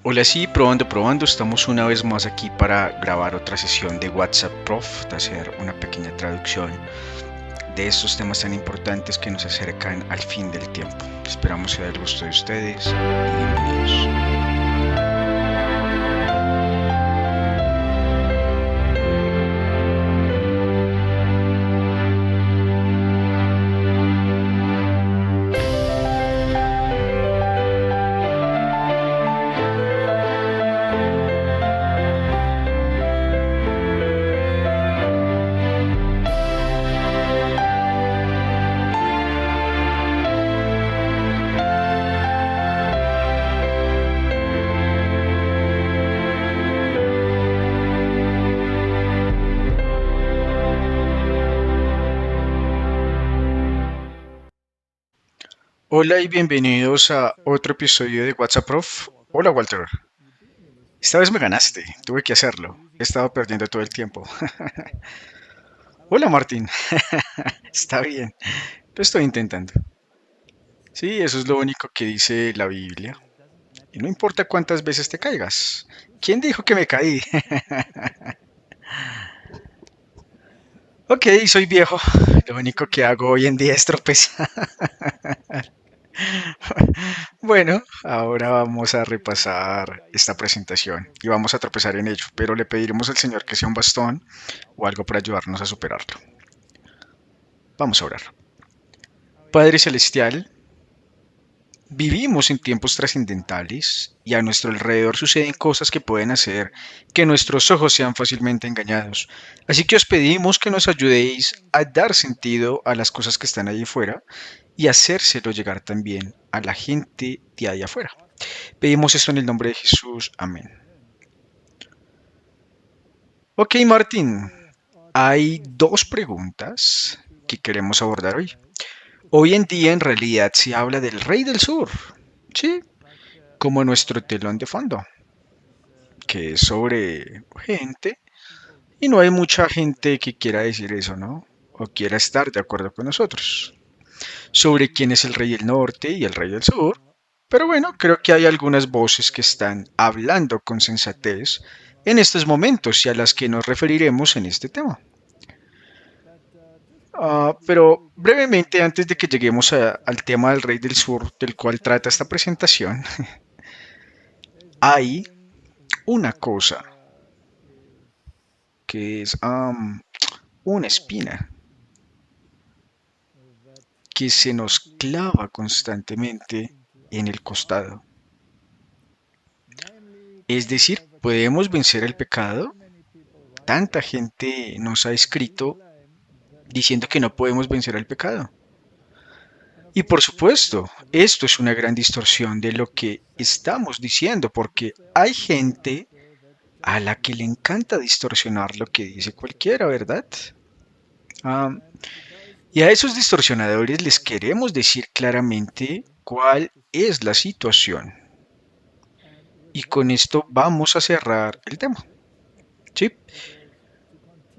Hola, sí, probando, probando. Estamos una vez más aquí para grabar otra sesión de WhatsApp Prof, de hacer una pequeña traducción de estos temas tan importantes que nos acercan al fin del tiempo. Esperamos sea del gusto de ustedes y bienvenidos. Hola y bienvenidos a otro episodio de WhatsApp Prof. Hola Walter. Esta vez me ganaste, tuve que hacerlo. He estado perdiendo todo el tiempo. Hola Martín. Está bien, lo estoy intentando. Sí, eso es lo único que dice la Biblia. Y no importa cuántas veces te caigas. ¿Quién dijo que me caí? Ok, soy viejo. Lo único que hago hoy en día es tropezar. Bueno, ahora vamos a repasar esta presentación y vamos a tropezar en ello, pero le pediremos al Señor que sea un bastón o algo para ayudarnos a superarlo. Vamos a orar. Padre Celestial, vivimos en tiempos trascendentales y a nuestro alrededor suceden cosas que pueden hacer que nuestros ojos sean fácilmente engañados. Así que os pedimos que nos ayudéis a dar sentido a las cosas que están allí fuera y hacérselo llegar también a la gente de allá afuera. Pedimos esto en el nombre de Jesús. Amén. Ok, Martín, hay dos preguntas que queremos abordar hoy. Hoy en día en realidad se habla del Rey del Sur, ¿sí? Como nuestro telón de fondo, que es sobre gente, y no hay mucha gente que quiera decir eso, ¿no? O quiera estar de acuerdo con nosotros. Sobre quién es el Rey del Norte y el Rey del Sur. Pero bueno, creo que hay algunas voces que están hablando con sensatez en estos momentos y a las que nos referiremos en este tema. Pero brevemente, antes de que lleguemos al tema del Rey del Sur, del cual trata esta presentación, hay una cosa que es una espina que se nos clava constantemente en el costado. Es decir, podemos vencer el pecado. Tanta gente nos ha escrito diciendo que no podemos vencer el pecado. Y por supuesto, esto es una gran distorsión de lo que estamos diciendo, porque hay gente a la que le encanta distorsionar lo que dice cualquiera, ¿verdad? Ah, y a esos distorsionadores les queremos decir claramente cuál es la situación. Y con esto vamos a cerrar el tema, ¿sí?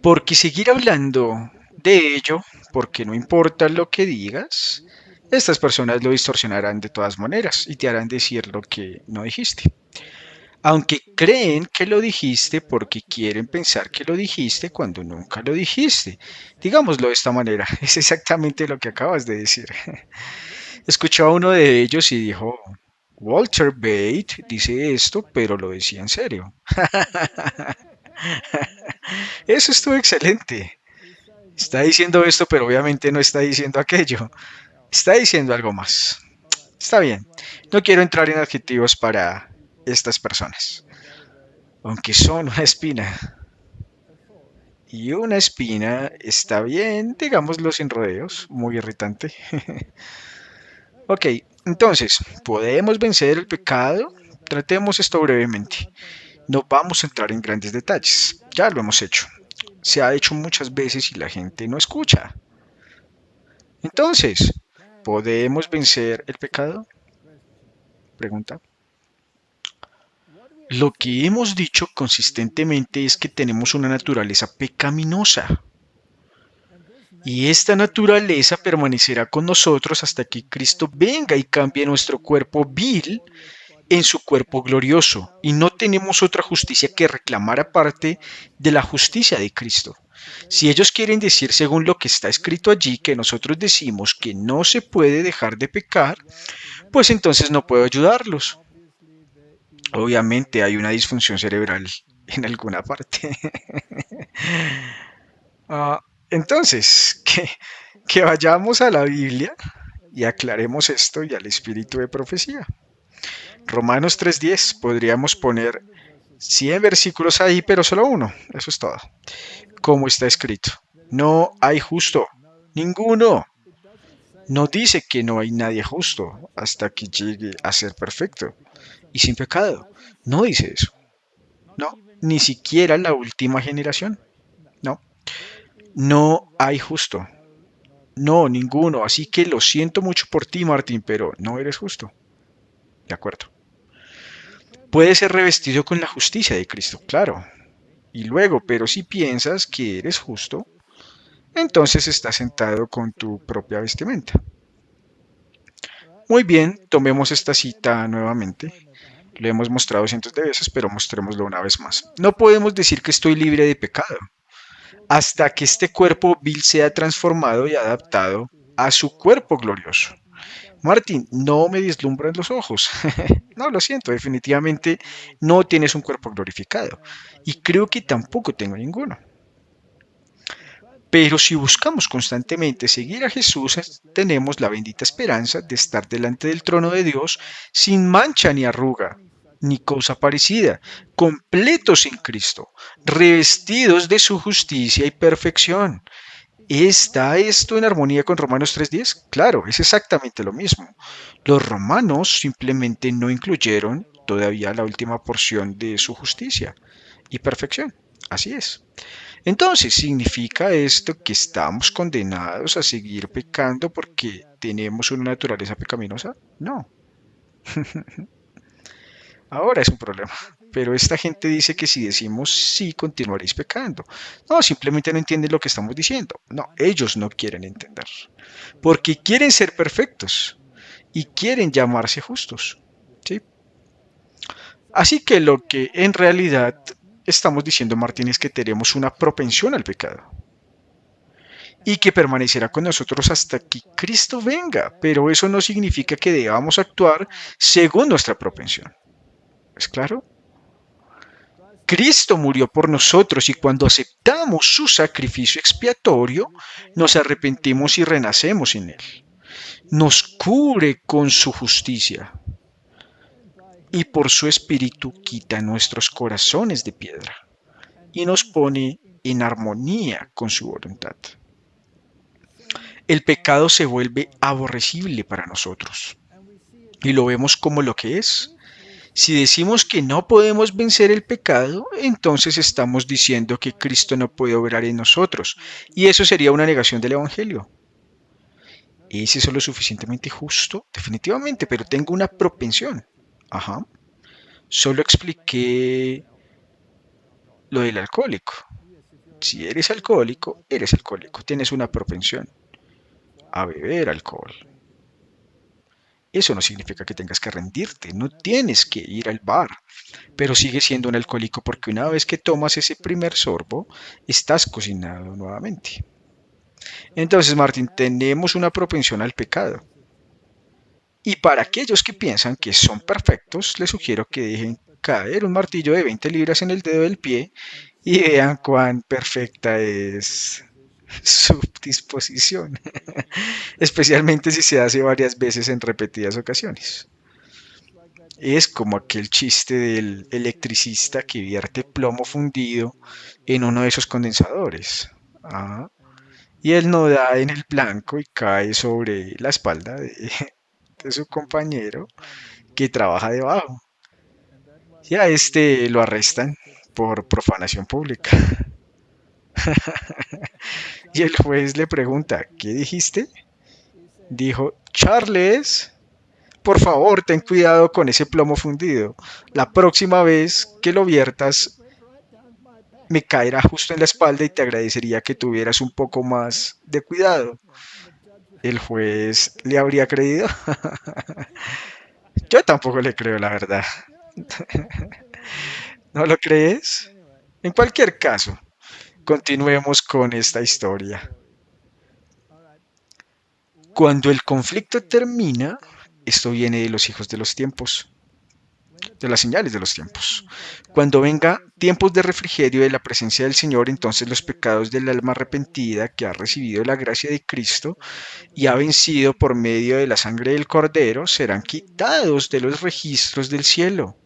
Porque seguir hablando de ello, porque no importa lo que digas, estas personas lo distorsionarán de todas maneras y te harán decir lo que no dijiste. Aunque creen que lo dijiste porque quieren pensar que lo dijiste cuando nunca lo dijiste. Digámoslo de esta manera, es exactamente lo que acabas de decir. Escuché a uno de ellos y dijo, Walter Bate dice esto, pero lo decía en serio. Eso estuvo excelente. Está diciendo esto, pero obviamente no está diciendo aquello. Está diciendo algo más. Está bien. No quiero entrar en adjetivos para estas personas. Aunque son una espina. Y una espina está bien, digámoslo sin rodeos. Muy irritante. Ok, entonces, ¿podemos vencer el pecado? Tratemos esto brevemente. No vamos a entrar en grandes detalles. Ya lo hemos hecho. Se ha hecho muchas veces y la gente no escucha. Entonces, ¿podemos vencer el pecado? Pregunta. Lo que hemos dicho consistentemente es que tenemos una naturaleza pecaminosa. Y esta naturaleza permanecerá con nosotros hasta que Cristo venga y cambie nuestro cuerpo vil en su cuerpo glorioso, y no tenemos otra justicia que reclamar aparte de la justicia de Cristo. Si ellos quieren decir según lo que está escrito allí que nosotros decimos que no se puede dejar de pecar, pues entonces no puedo ayudarlos. Obviamente hay una disfunción cerebral en alguna parte. Ah, entonces, que vayamos a la Biblia y aclaremos esto y al espíritu de profecía. Romanos 3:10, podríamos poner 100 versículos ahí, pero solo uno, eso es todo. Como está escrito, no hay justo, ninguno. No dice que no hay nadie justo hasta que llegue a ser perfecto y sin pecado. No dice eso. No, ni siquiera la última generación. No, no hay justo. No, ninguno. Así que lo siento mucho por ti, Martín, pero no eres justo. De acuerdo. Puede ser revestido con la justicia de Cristo, claro. Y luego, pero si piensas que eres justo, entonces estás sentado con tu propia vestimenta. Muy bien, tomemos esta cita nuevamente. Lo hemos mostrado cientos de veces, pero mostrémoslo una vez más. No podemos decir que estoy libre de pecado hasta que este cuerpo vil sea transformado y adaptado a su cuerpo glorioso. Martín, no me deslumbran los ojos. No, lo siento, definitivamente no tienes un cuerpo glorificado. Y creo que tampoco tengo ninguno. Pero si buscamos constantemente seguir a Jesús, tenemos la bendita esperanza de estar delante del trono de Dios sin mancha ni arruga, ni cosa parecida, completos en Cristo, revestidos de su justicia y perfección. ¿Está esto en armonía con Romanos 3:10? Claro, es exactamente lo mismo. Los romanos simplemente no incluyeron todavía la última porción de su justicia y perfección. Así es. Entonces, ¿significa esto que estamos condenados a seguir pecando porque tenemos una naturaleza pecaminosa? No. Ahora es un problema. Pero esta gente dice que si decimos sí, continuaréis pecando. No, simplemente no entienden lo que estamos diciendo. No, ellos no quieren entender. Porque quieren ser perfectos y quieren llamarse justos. ¿Sí? Así que lo que en realidad estamos diciendo, Martín, es que tenemos una propensión al pecado y que permanecerá con nosotros hasta que Cristo venga. Pero eso no significa que debamos actuar según nuestra propensión. ¿Es claro? Cristo murió por nosotros y cuando aceptamos su sacrificio expiatorio, nos arrepentimos y renacemos en Él. Nos cubre con su justicia y por su espíritu quita nuestros corazones de piedra y nos pone en armonía con su voluntad. El pecado se vuelve aborrecible para nosotros y lo vemos como lo que es. Si decimos que no podemos vencer el pecado, entonces estamos diciendo que Cristo no puede obrar en nosotros, y eso sería una negación del Evangelio. ¿Es eso lo suficientemente justo? Definitivamente, pero tengo una propensión. Ajá. Solo expliqué lo del alcohólico. Si eres alcohólico, tienes una propensión a beber alcohol. Eso no significa que tengas que rendirte, no tienes que ir al bar, pero sigues siendo un alcohólico porque una vez que tomas ese primer sorbo, estás cocinado nuevamente. Entonces, Martín, tenemos una propensión al pecado. Y para aquellos que piensan que son perfectos, les sugiero que dejen caer un martillo de 20 libras en el dedo del pie y vean cuán perfecta es su disposición, especialmente si se hace varias veces en repetidas ocasiones. Es como aquel chiste del electricista que vierte plomo fundido en uno de esos condensadores. Ah, y él no da en el blanco y cae sobre la espalda de su compañero que trabaja debajo. Y a este lo arrestan por profanación pública. Y el juez le pregunta, ¿qué dijiste? Dijo, Charles, por favor, ten cuidado con ese plomo fundido. La próxima vez que lo viertas, me caerá justo en la espalda y te agradecería que tuvieras un poco más de cuidado. El juez le habría creído. Yo tampoco le creo, la verdad. ¿No lo crees? En cualquier caso, continuemos con esta historia. Cuando el conflicto termina, esto viene de los hijos de los tiempos, de las señales de los tiempos. Cuando venga tiempos de refrigerio de la presencia del Señor, entonces los pecados del alma arrepentida que ha recibido la gracia de Cristo y ha vencido por medio de la sangre del Cordero serán quitados de los registros del cielo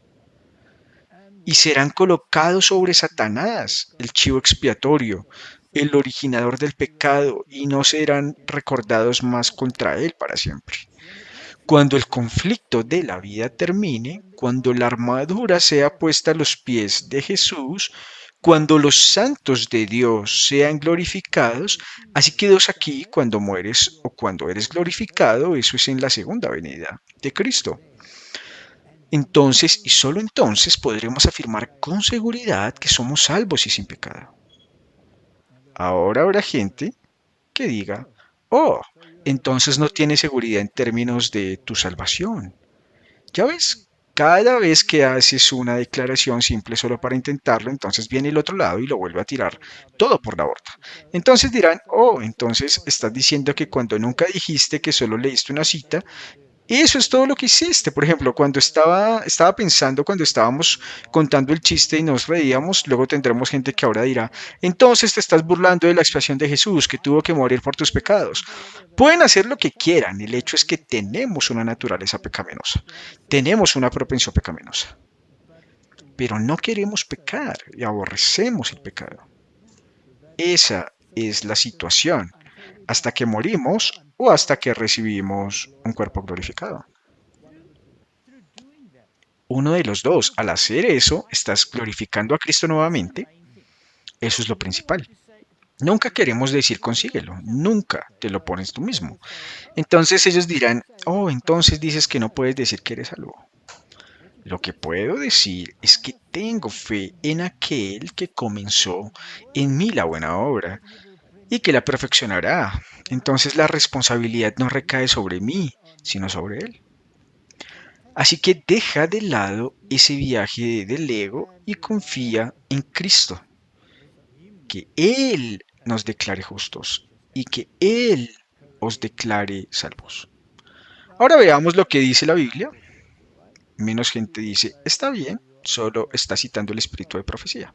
y serán colocados sobre Satanás, el chivo expiatorio, el originador del pecado, y no serán recordados más contra él para siempre. Cuando el conflicto de la vida termine, cuando la armadura sea puesta a los pies de Jesús, cuando los santos de Dios sean glorificados, así quedos aquí cuando mueres o cuando eres glorificado, eso es en la segunda venida de Cristo. Entonces, y solo entonces, podremos afirmar con seguridad que somos salvos y sin pecado. Ahora habrá gente que diga, oh, entonces no tienes seguridad en términos de tu salvación. Ya ves, cada vez que haces una declaración simple solo para intentarlo, entonces viene el otro lado y lo vuelve a tirar todo por la borda. Entonces dirán, oh, entonces estás diciendo que cuando nunca dijiste que solo leíste una cita, eso es todo lo que hiciste. Por ejemplo, cuando estaba pensando, cuando estábamos contando el chiste y nos reíamos, luego tendremos gente que ahora dirá, entonces te estás burlando de la expiación de Jesús, que tuvo que morir por tus pecados. Pueden hacer lo que quieran, el hecho es que tenemos una naturaleza pecaminosa, tenemos una propensión pecaminosa, pero no queremos pecar y aborrecemos el pecado. Esa es la situación, hasta que morimos o hasta que recibimos un cuerpo glorificado. Uno de los dos. Al hacer eso, estás glorificando a Cristo nuevamente. Eso es lo principal. Nunca queremos decir consíguelo, nunca te lo pones tú mismo. Entonces ellos dirán, oh, entonces dices que no puedes decir que eres salvo. Lo que puedo decir es que tengo fe en aquel que comenzó en mí la buena obra y que la perfeccionará. Entonces la responsabilidad no recae sobre mí, sino sobre él. Así que deja de lado ese viaje del ego y confía en Cristo, que Él nos declare justos y que Él os declare salvos. Ahora veamos lo que dice la Biblia. Menos gente dice, está bien, solo está citando el espíritu de profecía.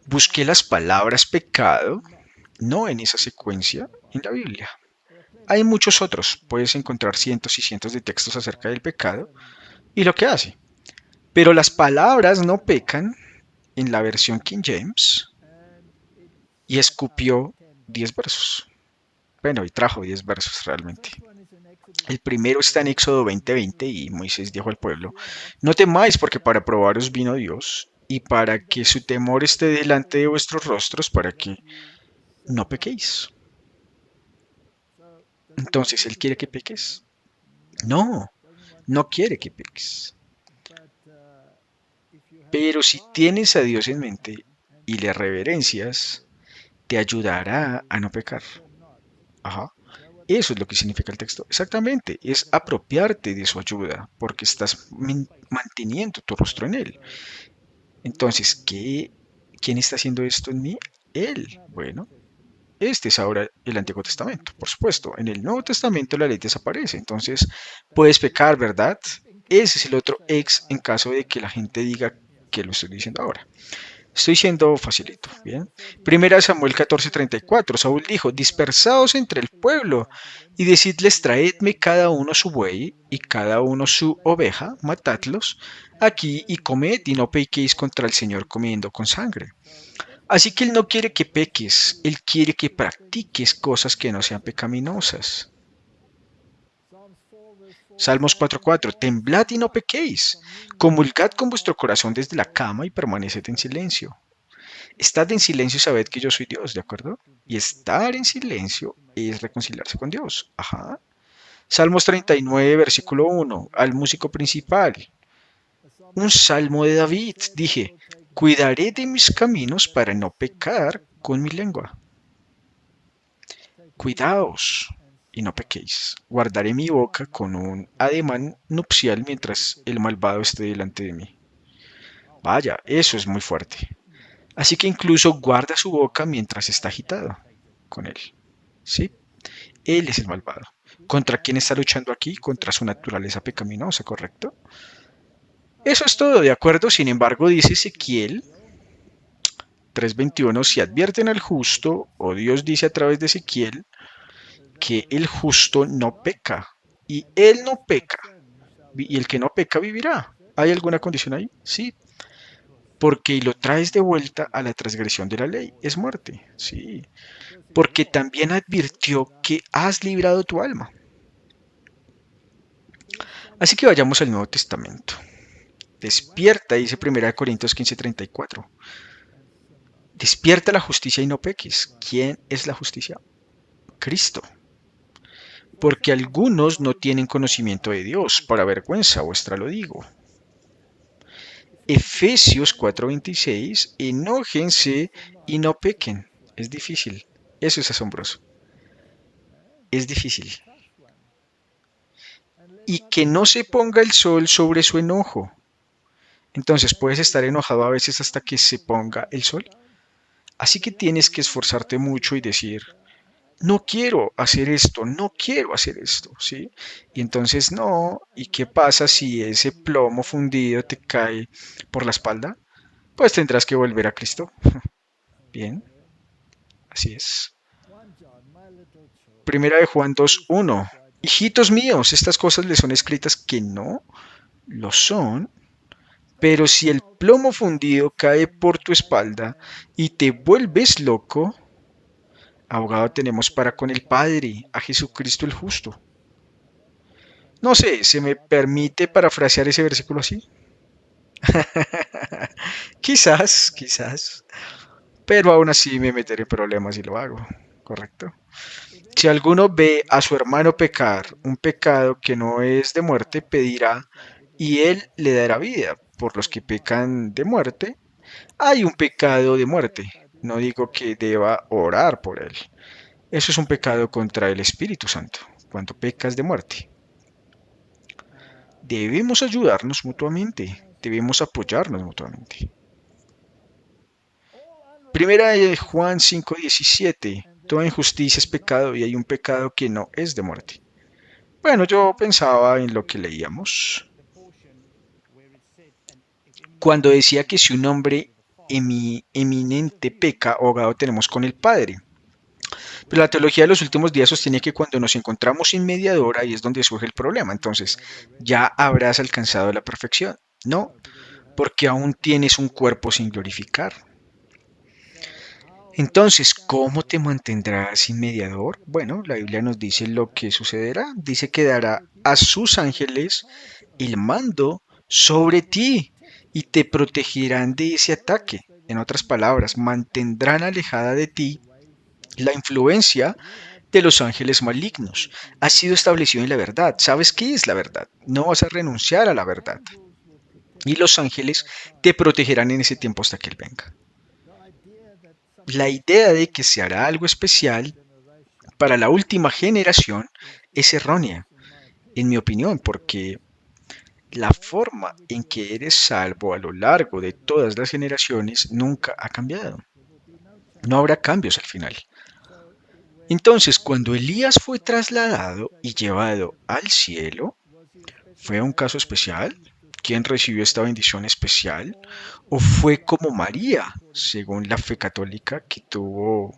Busqué las palabras pecado, no en esa secuencia, en la Biblia. Hay muchos otros, puedes encontrar cientos y cientos de textos acerca del pecado y lo que hace. Pero las palabras no pecan en la versión King James y escupió 10 versos. Bueno, y trajo 10 versos realmente. El primero está en Éxodo 20:20 y Moisés dijo al pueblo, no temáis porque para probaros vino Dios y para que su temor esté delante de vuestros rostros para que no pequéis. Entonces, ¿Él quiere que peques? No, no quiere que peques. Pero si tienes a Dios en mente y le reverencias, te ayudará a no pecar. Ajá. Eso es lo que significa el texto. Exactamente, es apropiarte de su ayuda, porque estás manteniendo tu rostro en él. Entonces, ¿quién está haciendo esto en mí? Él. Bueno, este es ahora el Antiguo Testamento, por supuesto. En el Nuevo Testamento la ley desaparece, entonces puedes pecar, ¿verdad? Ese es el otro ex en caso de que la gente diga que lo estoy diciendo ahora. Estoy siendo facilito, ¿bien? Primera Samuel 14:34. Saúl dijo, dispersaos entre el pueblo y decidles, traedme cada uno su buey y cada uno su oveja, matadlos aquí y comed y no pequéis contra el Señor comiendo con sangre. Así que Él no quiere que peques, Él quiere que practiques cosas que no sean pecaminosas. Salmos 4:4. Temblad y no pequéis. Comulgad con vuestro corazón desde la cama y permaneced en silencio. Estad en silencio y sabed que yo soy Dios, ¿de acuerdo? Y estar en silencio es reconciliarse con Dios. Ajá. Salmos 39, versículo 1, al músico principal. Un salmo de David. Dije, cuidaré de mis caminos para no pecar con mi lengua. Cuidaos y no pequéis. Guardaré mi boca con un ademán nupcial mientras el malvado esté delante de mí. Vaya, eso es muy fuerte. Así que incluso guarda su boca mientras está agitado con él. ¿Sí? Él es el malvado. ¿Contra quién está luchando aquí? Contra su naturaleza pecaminosa, ¿correcto? Eso es todo, de acuerdo. Sin embargo, dice Ezequiel 3:21, si advierten al justo, o Dios dice a través de Ezequiel, que el justo no peca, y él no peca, y el que no peca vivirá. ¿Hay alguna condición ahí? Sí, porque lo traes de vuelta a la transgresión de la ley, es muerte. Sí, porque también advirtió que has librado tu alma. Así que vayamos al Nuevo Testamento. Despierta, dice 1 Corintios 15:34. Despierta la justicia y no peques. ¿Quién es la justicia? Cristo. Porque algunos no tienen conocimiento de Dios, para vergüenza vuestra lo digo. Efesios 4:26, enójense y no pequen. Es difícil, eso es asombroso, es difícil. Y que no se ponga el sol sobre su enojo. Entonces puedes estar enojado a veces hasta que se ponga el sol. Así que tienes que esforzarte mucho y decir, no quiero hacer esto, no quiero hacer esto, ¿sí? Y entonces no, ¿y qué pasa si ese plomo fundido te cae por la espalda? Pues tendrás que volver a Cristo. Bien, así es. Primera de Juan 2:1. Hijitos míos, estas cosas les son escritas que no lo son, pero si el plomo fundido cae por tu espalda y te vuelves loco, abogado tenemos para con el Padre, a Jesucristo el justo. No sé, ¿se me permite parafrasear ese versículo así? Quizás, quizás, pero aún así me meteré en problemas si lo hago, ¿correcto? Si alguno ve a su hermano pecar un pecado que no es de muerte, pedirá y él le dará vida. Por los que pecan de muerte, hay un pecado de muerte. No digo que deba orar por él. Eso es un pecado contra el Espíritu Santo, cuando pecas de muerte. Debemos ayudarnos mutuamente, debemos apoyarnos mutuamente. Primera de Juan 5:17. Toda injusticia es pecado y hay un pecado que no es de muerte. Bueno, yo pensaba en lo que leíamos cuando decía que si un hombre eminente peca, abogado tenemos con el Padre. Pero la teología de los últimos días sostiene que cuando nos encontramos sin mediador, ahí es donde surge el problema. Entonces, ya habrás alcanzado la perfección. No, porque aún tienes un cuerpo sin glorificar. Entonces, ¿cómo te mantendrás sin mediador? Bueno, la Biblia nos dice lo que sucederá. Dice que dará a sus ángeles el mando sobre ti y te protegerán de ese ataque. En otras palabras, mantendrán alejada de ti la influencia de los ángeles malignos. Has sido establecido en la verdad. ¿Sabes qué es la verdad? No vas a renunciar a la verdad. Y los ángeles te protegerán en ese tiempo hasta que Él venga. La idea de que se hará algo especial para la última generación es errónea, en mi opinión, porque la forma en que eres salvo a lo largo de todas las generaciones nunca ha cambiado. No habrá cambios al final. Entonces, cuando Elías fue trasladado y llevado al cielo, ¿fue un caso especial? ¿Quién recibió esta bendición especial? ¿O fue como María, según la fe católica, que tuvo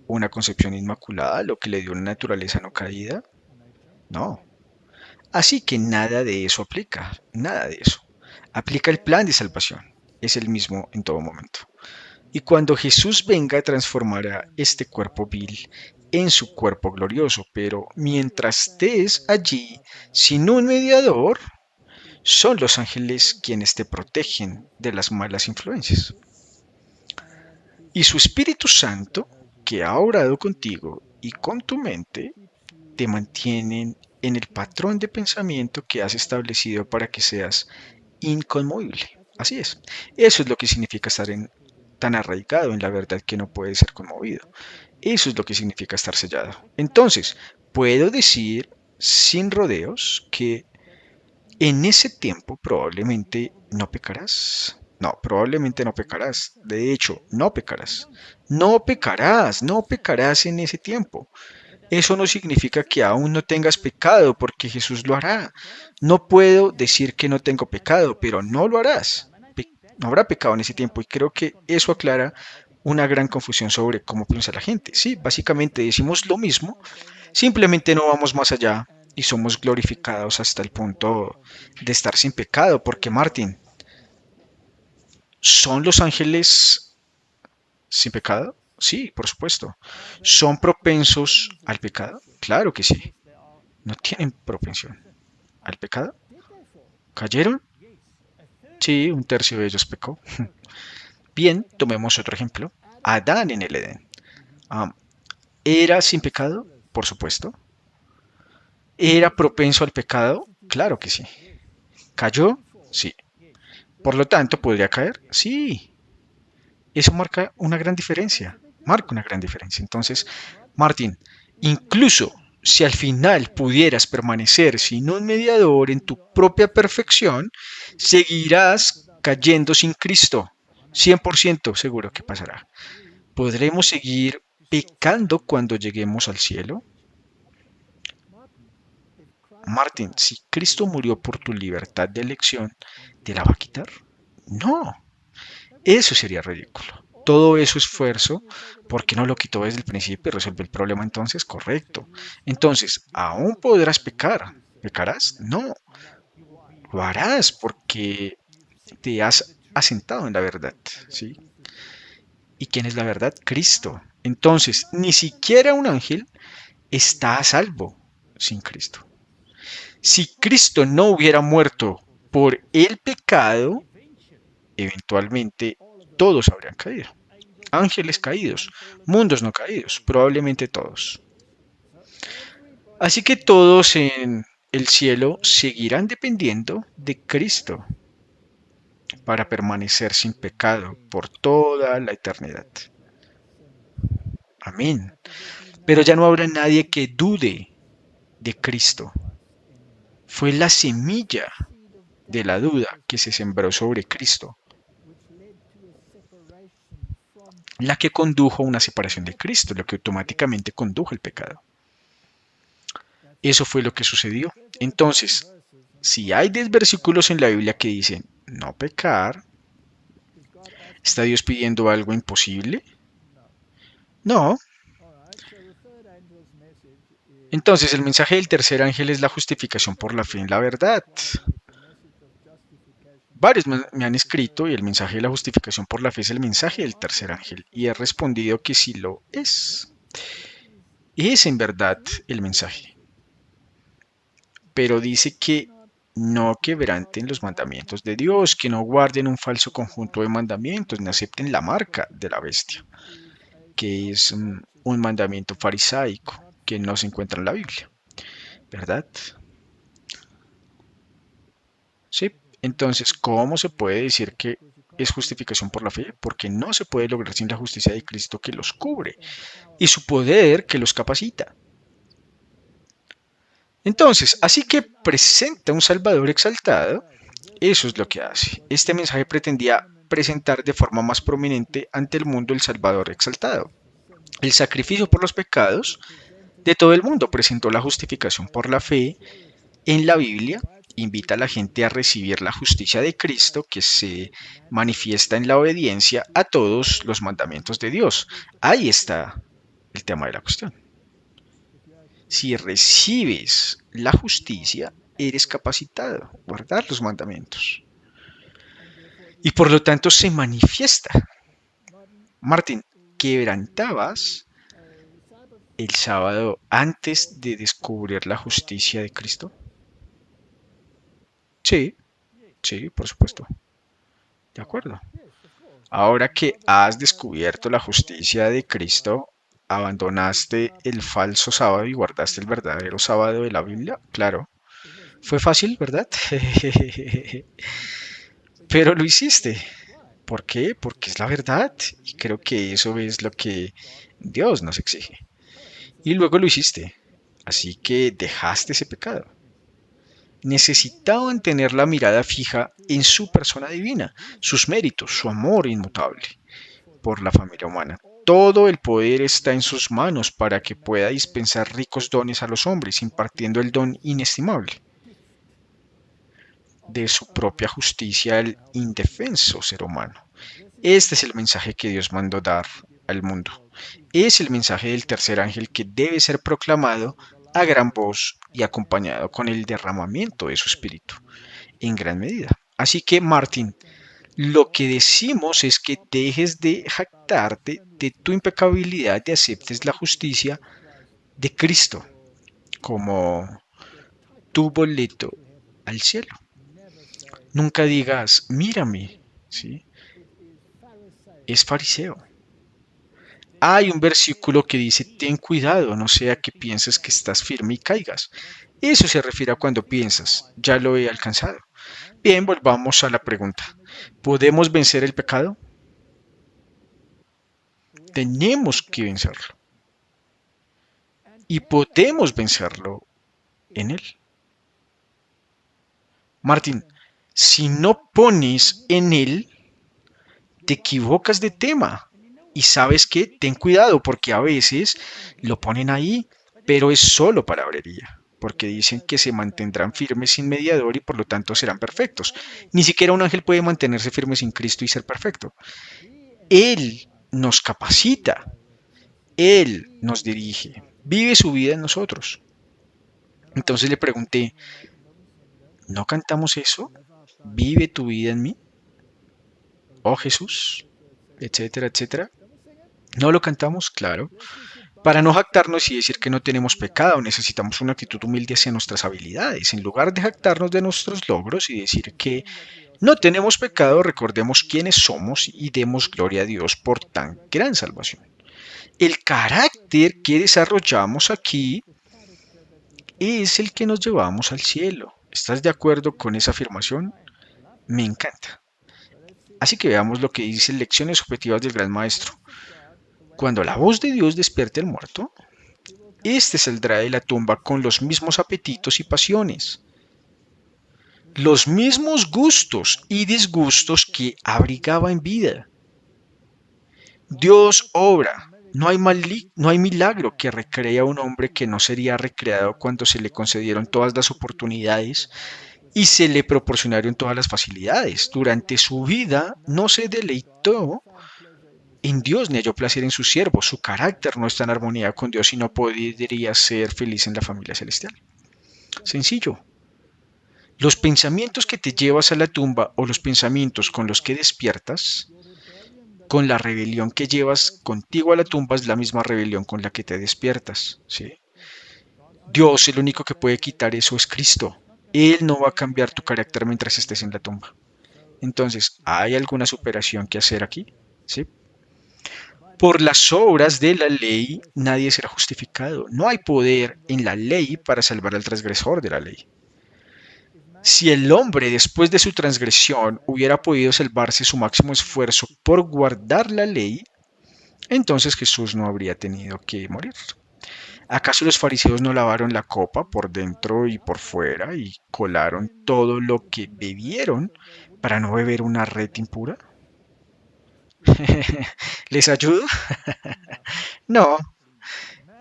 una concepción inmaculada, lo que le dio una naturaleza no caída? No. Así que nada de eso aplica, nada de eso. Aplica el plan de salvación. Es el mismo en todo momento. Y cuando Jesús venga, transformará este cuerpo vil en su cuerpo glorioso. Pero mientras estés allí sin un mediador, son los ángeles quienes te protegen de las malas influencias. Y su Espíritu Santo, que ha orado contigo y con tu mente, te mantienen en el patrón de pensamiento que has establecido para que seas inconmovible. Así es. Eso es lo que significa estar tan arraigado en la verdad que no puede ser conmovido. Eso es lo que significa estar sellado. Entonces, puedo decir sin rodeos que en ese tiempo probablemente no pecarás. No, probablemente no pecarás. De hecho, no pecarás. No pecarás, no pecarás en ese tiempo. Eso no significa que aún no tengas pecado, porque Jesús lo hará. No puedo decir que no tengo pecado, pero no lo harás. No habrá pecado en ese tiempo y creo que eso aclara una gran confusión sobre cómo piensa la gente. Sí, básicamente decimos lo mismo, simplemente no vamos más allá y somos glorificados hasta el punto de estar sin pecado, porque Martín, ¿son los ángeles sin pecado? Sí, por supuesto. ¿Son propensos al pecado? Claro que sí. No tienen propensión al pecado. ¿Cayeron? Sí, un tercio de ellos pecó. Bien, tomemos otro ejemplo. Adán en el Edén. Ah, ¿Era sin pecado? Por supuesto. ¿Era propenso al pecado? Claro que sí. ¿Cayó? Sí. Por lo tanto, ¿podría caer? Sí. Eso marca una gran diferencia. Marca una gran diferencia. Entonces, Martín, incluso si al final pudieras permanecer sin un mediador en tu propia perfección, seguirás cayendo sin Cristo. 100% seguro que pasará. ¿Podremos seguir pecando cuando lleguemos al cielo? Martín, si Cristo murió por tu libertad de elección, ¿te la va a quitar? No, eso sería ridículo. Todo eso esfuerzo, ¿por qué no lo quitó desde el principio y resolvió el problema entonces? Correcto. Entonces, ¿aún podrás pecar? ¿Pecarás? No, lo harás porque te has asentado en la verdad, ¿sí? ¿Y quién es la verdad? Cristo. Entonces, ni siquiera un ángel está a salvo sin Cristo. Si Cristo no hubiera muerto por el pecado, eventualmente todos habrían caído. Ángeles caídos, mundos no caídos, probablemente todos. Así que todos en el cielo seguirán dependiendo de Cristo para permanecer sin pecado por toda la eternidad. Amén. Pero ya no habrá nadie que dude de Cristo. Fue la semilla de la duda que se sembró sobre Cristo la que condujo a una separación de Cristo, lo que automáticamente condujo al pecado. Eso fue lo que sucedió. Entonces, si hay 10 versículos en la Biblia que dicen no pecar, ¿está Dios pidiendo algo imposible? No. Entonces, el mensaje del tercer ángel es la justificación por la fe en la verdad. Varios me han escrito y el mensaje de la justificación por la fe es el mensaje del tercer ángel y he respondido que sí lo es. Es en verdad el mensaje, pero dice que no quebranten los mandamientos de Dios, que no guarden un falso conjunto de mandamientos, ni acepten la marca de la bestia, que es un mandamiento farisaico que no se encuentra en la Biblia, ¿verdad? Sí. Entonces, ¿cómo se puede decir que es justificación por la fe? Porque no se puede lograr sin la justicia de Cristo que los cubre y su poder que los capacita. Entonces, así que presenta un Salvador exaltado. Eso es lo que hace. Este mensaje pretendía presentar de forma más prominente ante el mundo el Salvador exaltado. El sacrificio por los pecados de todo el mundo presentó la justificación por la fe en la Biblia. Invita a la gente a recibir la justicia de Cristo que se manifiesta en la obediencia a todos los mandamientos de Dios. Ahí está el tema de la cuestión. Si recibes la justicia, eres capacitado a guardar los mandamientos. Y por lo tanto se manifiesta. Martín, ¿quebrantabas el sábado antes de descubrir la justicia de Cristo? Sí, sí, por supuesto. De acuerdo. Ahora que has descubierto la justicia de Cristo, ¿abandonaste el falso sábado y guardaste el verdadero sábado de la Biblia? Claro. Fue fácil, ¿verdad? Pero lo hiciste. ¿Por qué? Porque es la verdad. Y creo que eso es lo que Dios nos exige. Y luego lo hiciste. así que dejaste ese pecado. Necesitaban tener la mirada fija en su persona divina, sus méritos, su amor inmutable por la familia humana. Todo el poder está en sus manos para que pueda dispensar ricos dones a los hombres, impartiendo el don inestimable de su propia justicia al indefenso ser humano. Este es el mensaje que Dios mandó dar al mundo. Es el mensaje del tercer ángel que debe ser proclamado a gran voz y acompañado con el derramamiento de su espíritu, en gran medida. Así que, Martín, lo que decimos es que dejes de jactarte de tu impecabilidad y aceptes la justicia de Cristo como tu boleto al cielo. Nunca digas, mírame, ¿sí? Es fariseo. Hay un versículo que dice, ten cuidado, no sea que pienses que estás firme y caigas. Eso se refiere a cuando piensas, ya lo he alcanzado. Bien, volvamos a la pregunta. ¿Podemos vencer el pecado? Tenemos que vencerlo. Y podemos vencerlo en él. Martín, si no pones en él, te equivocas de tema. Y sabes que ten cuidado porque a veces lo ponen ahí, pero es solo palabrería. Porque dicen que se mantendrán firmes sin mediador y por lo tanto serán perfectos. Ni siquiera un ángel puede mantenerse firme sin Cristo y ser perfecto. Él nos capacita, Él nos dirige, vive su vida en nosotros. Entonces le pregunté, ¿no cantamos eso? Vive tu vida en mí, oh Jesús, etcétera, etcétera. ¿No lo cantamos? Claro. Para no jactarnos y decir que no tenemos pecado, necesitamos una actitud humilde hacia nuestras habilidades. En lugar de jactarnos de nuestros logros y decir que no tenemos pecado, recordemos quiénes somos y demos gloria a Dios por tan gran salvación. El carácter que desarrollamos aquí es el que nos llevamos al cielo. ¿Estás de acuerdo con esa afirmación? Me encanta. Así que veamos lo que dice Lecciones Objetivas del Gran Maestro. Cuando la voz de Dios despierte al muerto, éste saldrá de la tumba con los mismos apetitos y pasiones, los mismos gustos y disgustos que abrigaba en vida. Dios obra. No hay milagro que recree a un hombre que no sería recreado cuando se le concedieron todas las oportunidades y se le proporcionaron todas las facilidades. Durante su vida no se deleitó en Dios ni halló placer en su siervo. Su carácter no está en armonía con Dios y no podría ser feliz en la familia celestial. Sencillo. Los pensamientos que te llevas a la tumba o los pensamientos con los que despiertas, con la rebelión que llevas contigo a la tumba es la misma rebelión con la que te despiertas. ¿Sí? Dios, el único que puede quitar eso es Cristo. Él no va a cambiar tu carácter mientras estés en la tumba. Entonces, ¿hay alguna superación que hacer aquí? ¿Sí? Por las obras de la ley nadie será justificado. No hay poder en la ley para salvar al transgresor de la ley. Si el hombre después de su transgresión hubiera podido salvarse su máximo esfuerzo por guardar la ley, entonces Jesús no habría tenido que morir. ¿Acaso los fariseos no lavaron la copa por dentro y por fuera y colaron todo lo que bebieron para no beber una red impura? ¿Les ayudo? No.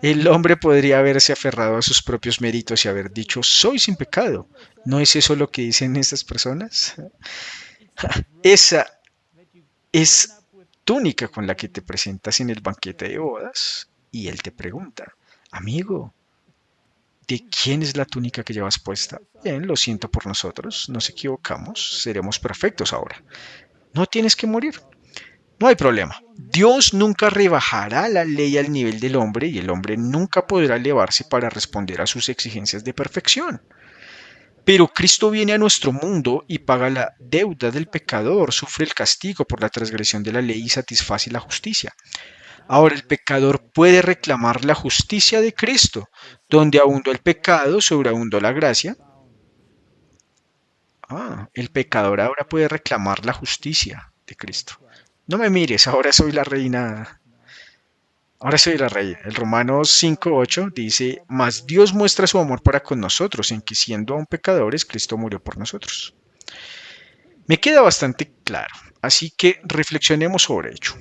El hombre podría haberse aferrado a sus propios méritos y haber dicho, soy sin pecado. ¿No es eso lo que dicen estas personas? Esa es túnica con la que te presentas en el banquete de bodas y él te pregunta, amigo, ¿de quién es la túnica que llevas puesta? Bien, lo siento por nosotros, nos equivocamos, seremos perfectos ahora. No tienes que morir, no hay problema. Dios nunca rebajará la ley al nivel del hombre y el hombre nunca podrá elevarse para responder a sus exigencias de perfección. Pero Cristo viene a nuestro mundo y paga la deuda del pecador, sufre el castigo por la transgresión de la ley y satisface la justicia. Ahora el pecador puede reclamar la justicia de Cristo, donde abundó el pecado, sobreabundó la gracia. El pecador ahora puede reclamar la justicia de Cristo. No me mires, ahora soy la reina. Ahora soy la rey. El Romanos 5:8 dice, mas Dios muestra su amor para con nosotros, en que siendo aún pecadores, Cristo murió por nosotros. Me queda bastante claro, así que reflexionemos sobre ello.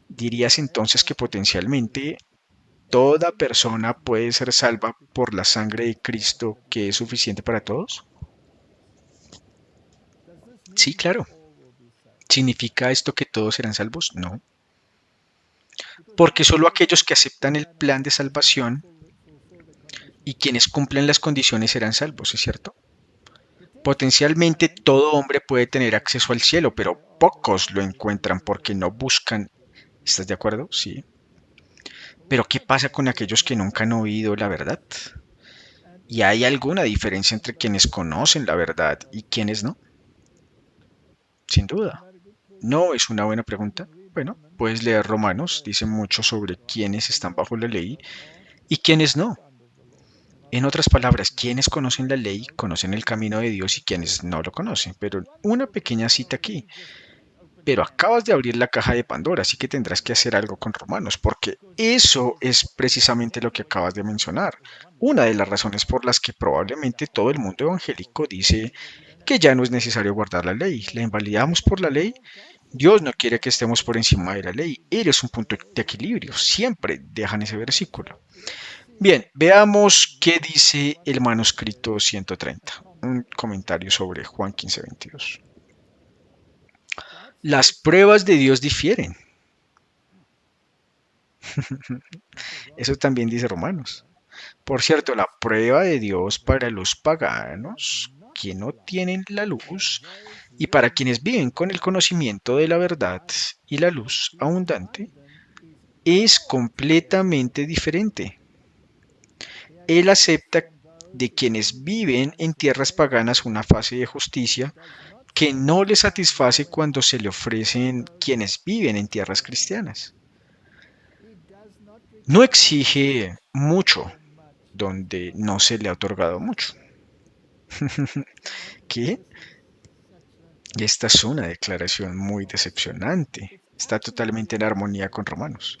¿Dirías entonces que potencialmente toda persona puede ser salva por la sangre de Cristo que es suficiente para todos? Sí, claro. ¿Significa esto que todos serán salvos? No. Porque solo aquellos que aceptan el plan de salvación y quienes cumplen las condiciones serán salvos, ¿es cierto? Potencialmente todo hombre puede tener acceso al cielo, pero pocos lo encuentran porque no buscan. ¿Estás de acuerdo? Sí. Pero ¿qué pasa con aquellos que nunca han oído la verdad? ¿Y hay alguna diferencia entre quienes conocen la verdad y quienes no? Sin duda. ¿No es una buena pregunta? Bueno, puedes leer Romanos, dice mucho sobre quienes están bajo la ley y quienes no. En otras palabras, quienes conocen la ley conocen el camino de Dios y quienes no lo conocen. Pero una pequeña cita aquí. Pero acabas de abrir la caja de Pandora, así que tendrás que hacer algo con Romanos, porque eso es precisamente lo que acabas de mencionar. Una de las razones por las que probablemente todo el mundo evangélico dice que ya no es necesario guardar la ley. La invalidamos por la ley. Dios no quiere que estemos por encima de la ley. Eres un punto de equilibrio. Siempre dejan ese versículo. Bien, veamos qué dice el manuscrito 130. Un comentario sobre Juan 15:22. Las pruebas de Dios difieren. Eso también dice Romanos. Por cierto, la prueba de Dios para los paganos que no tienen la luz y para quienes viven con el conocimiento de la verdad y la luz abundante es completamente diferente. Él acepta de quienes viven en tierras paganas una fase de justicia que no le satisface cuando se le ofrecen quienes viven en tierras cristianas. No exige mucho donde no se le ha otorgado mucho. ¿Qué? Esta es una declaración muy decepcionante. Está totalmente en armonía con Romanos.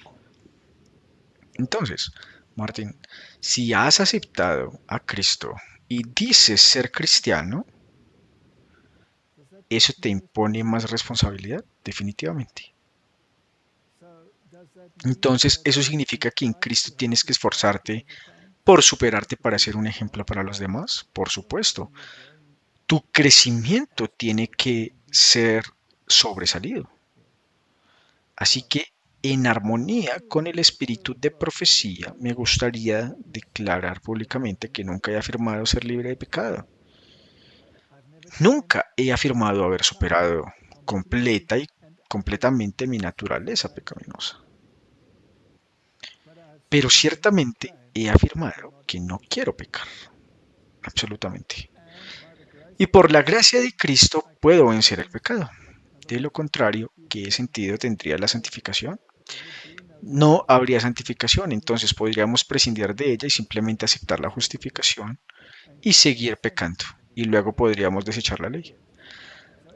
Entonces, Martín, si has aceptado a Cristo y dices ser cristiano, ¿eso te impone más responsabilidad? Definitivamente. Entonces, ¿eso significa que en Cristo tienes que esforzarte por superarte para ser un ejemplo para los demás? Por supuesto. Tu crecimiento tiene que ser sobresalido. Así que, en armonía con el espíritu de profecía, me gustaría declarar públicamente que nunca he afirmado ser libre de pecado. Nunca he afirmado haber superado completa y completamente mi naturaleza pecaminosa. Pero ciertamente he afirmado que no quiero pecar. Absolutamente. Y por la gracia de Cristo puedo vencer el pecado. De lo contrario, ¿qué sentido tendría la santificación? No habría santificación, entonces podríamos prescindir de ella y simplemente aceptar la justificación y seguir pecando, y luego podríamos desechar la ley.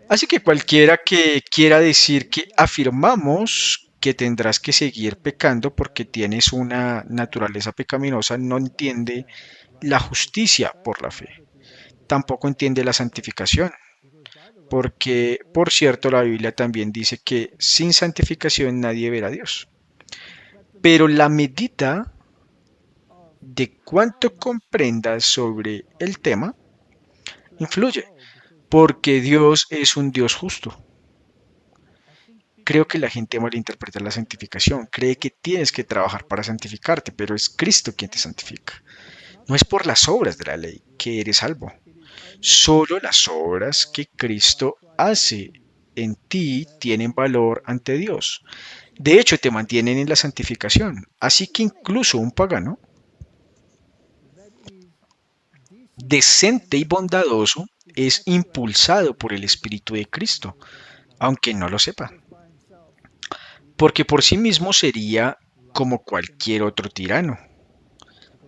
Así que cualquiera que quiera decir que afirmamos que tendrás que seguir pecando porque tienes una naturaleza pecaminosa no entiende la justicia por la fe. Tampoco entiende la santificación, porque, por cierto, la Biblia también dice que sin santificación nadie verá a Dios. Pero la medida de cuánto comprendas sobre el tema influye, porque Dios es un Dios justo. Creo que la gente malinterpreta la santificación, cree que tienes que trabajar para santificarte, pero es Cristo quien te santifica. No es por las obras de la ley que eres salvo, solo las obras que Cristo hace en ti tienen valor ante Dios. De hecho, te mantienen en la santificación, así que incluso un pagano decente y bondadoso es impulsado por el Espíritu de Cristo, aunque no lo sepa, porque por sí mismo sería como cualquier otro tirano,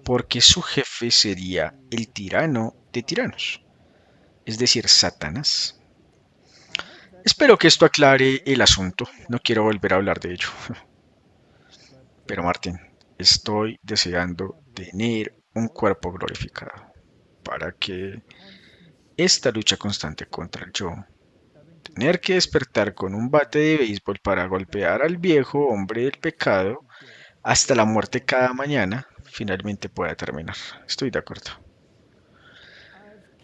porque su jefe sería el tirano de tiranos, es decir, Satanás. Espero que esto aclare el asunto, no quiero volver a hablar de ello. Pero Martín, estoy deseando tener un cuerpo glorificado para que esta lucha constante contra el yo, tener que despertar con un bate de béisbol para golpear al viejo hombre del pecado hasta la muerte cada mañana, finalmente pueda terminar. Estoy de acuerdo.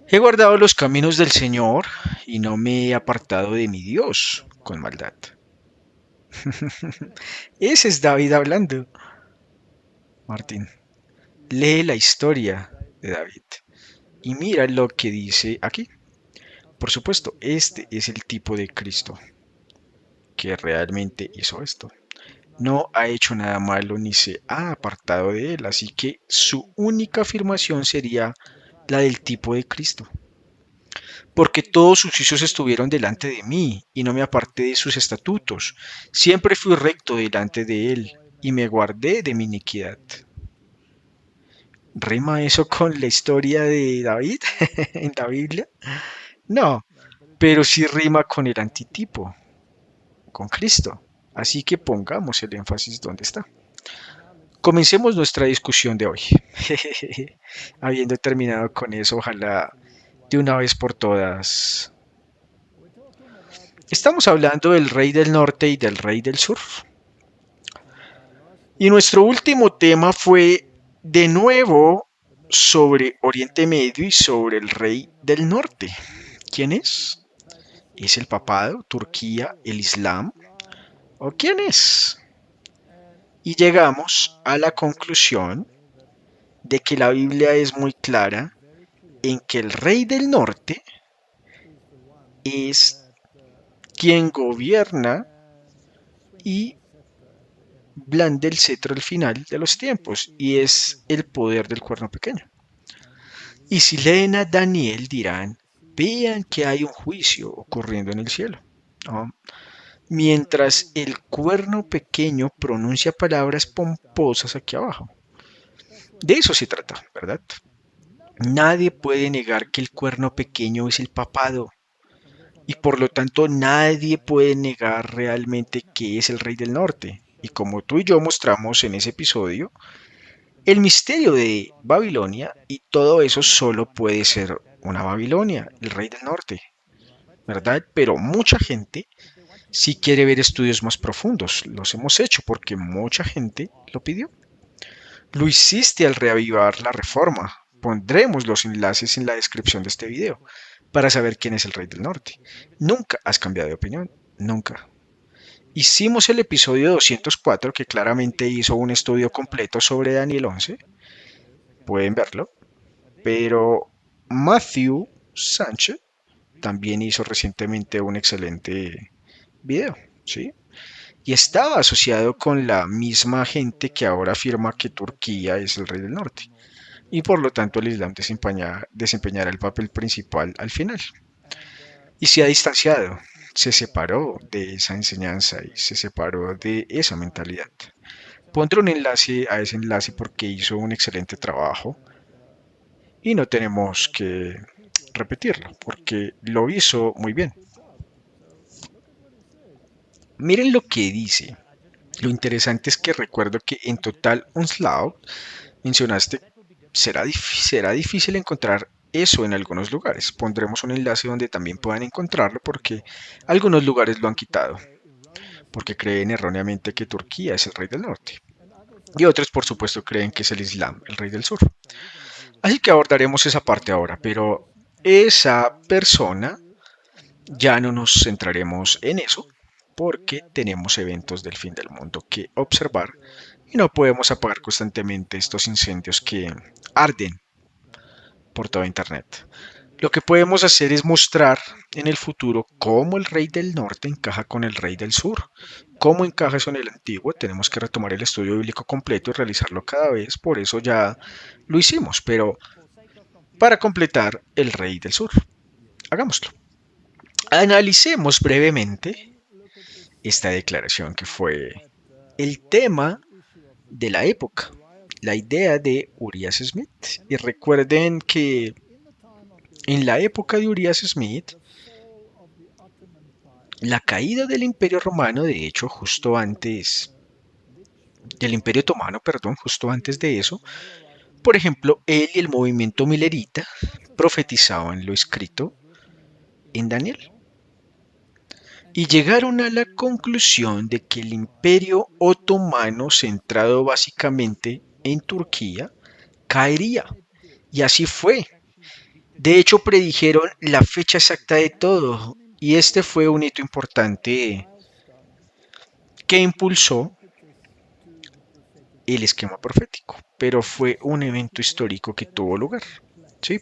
He guardado los caminos del Señor y no me he apartado de mi Dios con maldad. Ese es David hablando. Martín, lee la historia de David y mira lo que dice aquí. Por supuesto, este es el tipo de Cristo que realmente hizo esto. No ha hecho nada malo ni se ha apartado de él, así que su única afirmación sería la del tipo de Cristo. Porque todos sus juicios estuvieron delante de mí, y no me aparté de sus estatutos. Siempre fui recto delante de él, y me guardé de mi iniquidad. ¿Rima eso con la historia de David en la Biblia? No, pero sí rima con el antitipo, con Cristo. Así que pongamos el énfasis donde está. Comencemos nuestra discusión de hoy. Habiendo terminado con eso, ojalá de una vez por todas. Estamos hablando del rey del norte y del rey del sur. Y nuestro último tema fue de nuevo sobre Oriente Medio y sobre el rey del norte. ¿Quién es? ¿Es el papado, Turquía, el Islam? ¿O quién es? Y llegamos a la conclusión de que la Biblia es muy clara en que el rey del norte es quien gobierna y blande el cetro al final de los tiempos, y es el poder del cuerno pequeño. Y si leen a Daniel dirán, vean que hay un juicio ocurriendo en el cielo. ¿No? Mientras el cuerno pequeño pronuncia palabras pomposas aquí abajo. De eso se trata, ¿verdad? Nadie puede negar que el cuerno pequeño es el papado, y por lo tanto nadie puede negar realmente que es el rey del norte. Y como tú y yo mostramos en ese episodio, el misterio de Babilonia y todo eso solo puede ser una Babilonia, el rey del norte, ¿verdad? Pero mucha gente sí quiere ver estudios más profundos. Los hemos hecho porque mucha gente lo pidió. Lo hiciste al reavivar la reforma. Pondremos los enlaces en la descripción de este video para saber quién es el rey del norte. Nunca has cambiado de opinión. Nunca. Hicimos el episodio 204 que claramente hizo un estudio completo sobre Daniel 11. Pueden verlo. Pero Matthew Sánchez también hizo recientemente un excelente video, ¿sí? Y estaba asociado con la misma gente que ahora afirma que Turquía es el rey del norte. Y por lo tanto el Islam desempeñará el papel principal al final. Y se ha distanciado, se separó de esa enseñanza y se separó de esa mentalidad. Pondré un enlace a ese enlace porque hizo un excelente trabajo y no tenemos que repetirlo porque lo hizo muy bien. Miren lo que dice. Lo interesante es que recuerdo que en Total Onslaught mencionaste será difícil encontrar eso en algunos lugares. Pondremos un enlace donde también puedan encontrarlo porque algunos lugares lo han quitado, porque creen erróneamente que Turquía es el rey del norte. Y otros, por supuesto, creen que es el Islam, el rey del sur. Así que abordaremos esa parte ahora, pero esa persona ya no nos centraremos en eso porque tenemos eventos del fin del mundo que observar y no podemos apagar constantemente estos incendios que arden por toda Internet. Lo que podemos hacer es mostrar en el futuro cómo el rey del norte encaja con el rey del sur. ¿Cómo encaja eso en el antiguo? Tenemos que retomar el estudio bíblico completo y realizarlo cada vez, por eso ya lo hicimos, pero para completar el rey del sur. Hagámoslo. Analicemos brevemente esta declaración que fue el tema de la época, la idea de Urias Smith. Y recuerden que en la época de Urias Smith, la caída del Imperio Romano, de hecho, justo antes del Imperio Otomano, perdón, justo antes de eso. Por ejemplo, él y el movimiento Millerita profetizaban lo escrito en Daniel y llegaron a la conclusión de que el Imperio Otomano, centrado básicamente en Turquía, caería. Y así fue. De hecho, predijeron la fecha exacta de todo, y este fue un hito importante que impulsó el esquema profético, pero fue un evento histórico que tuvo lugar. ¿Sí?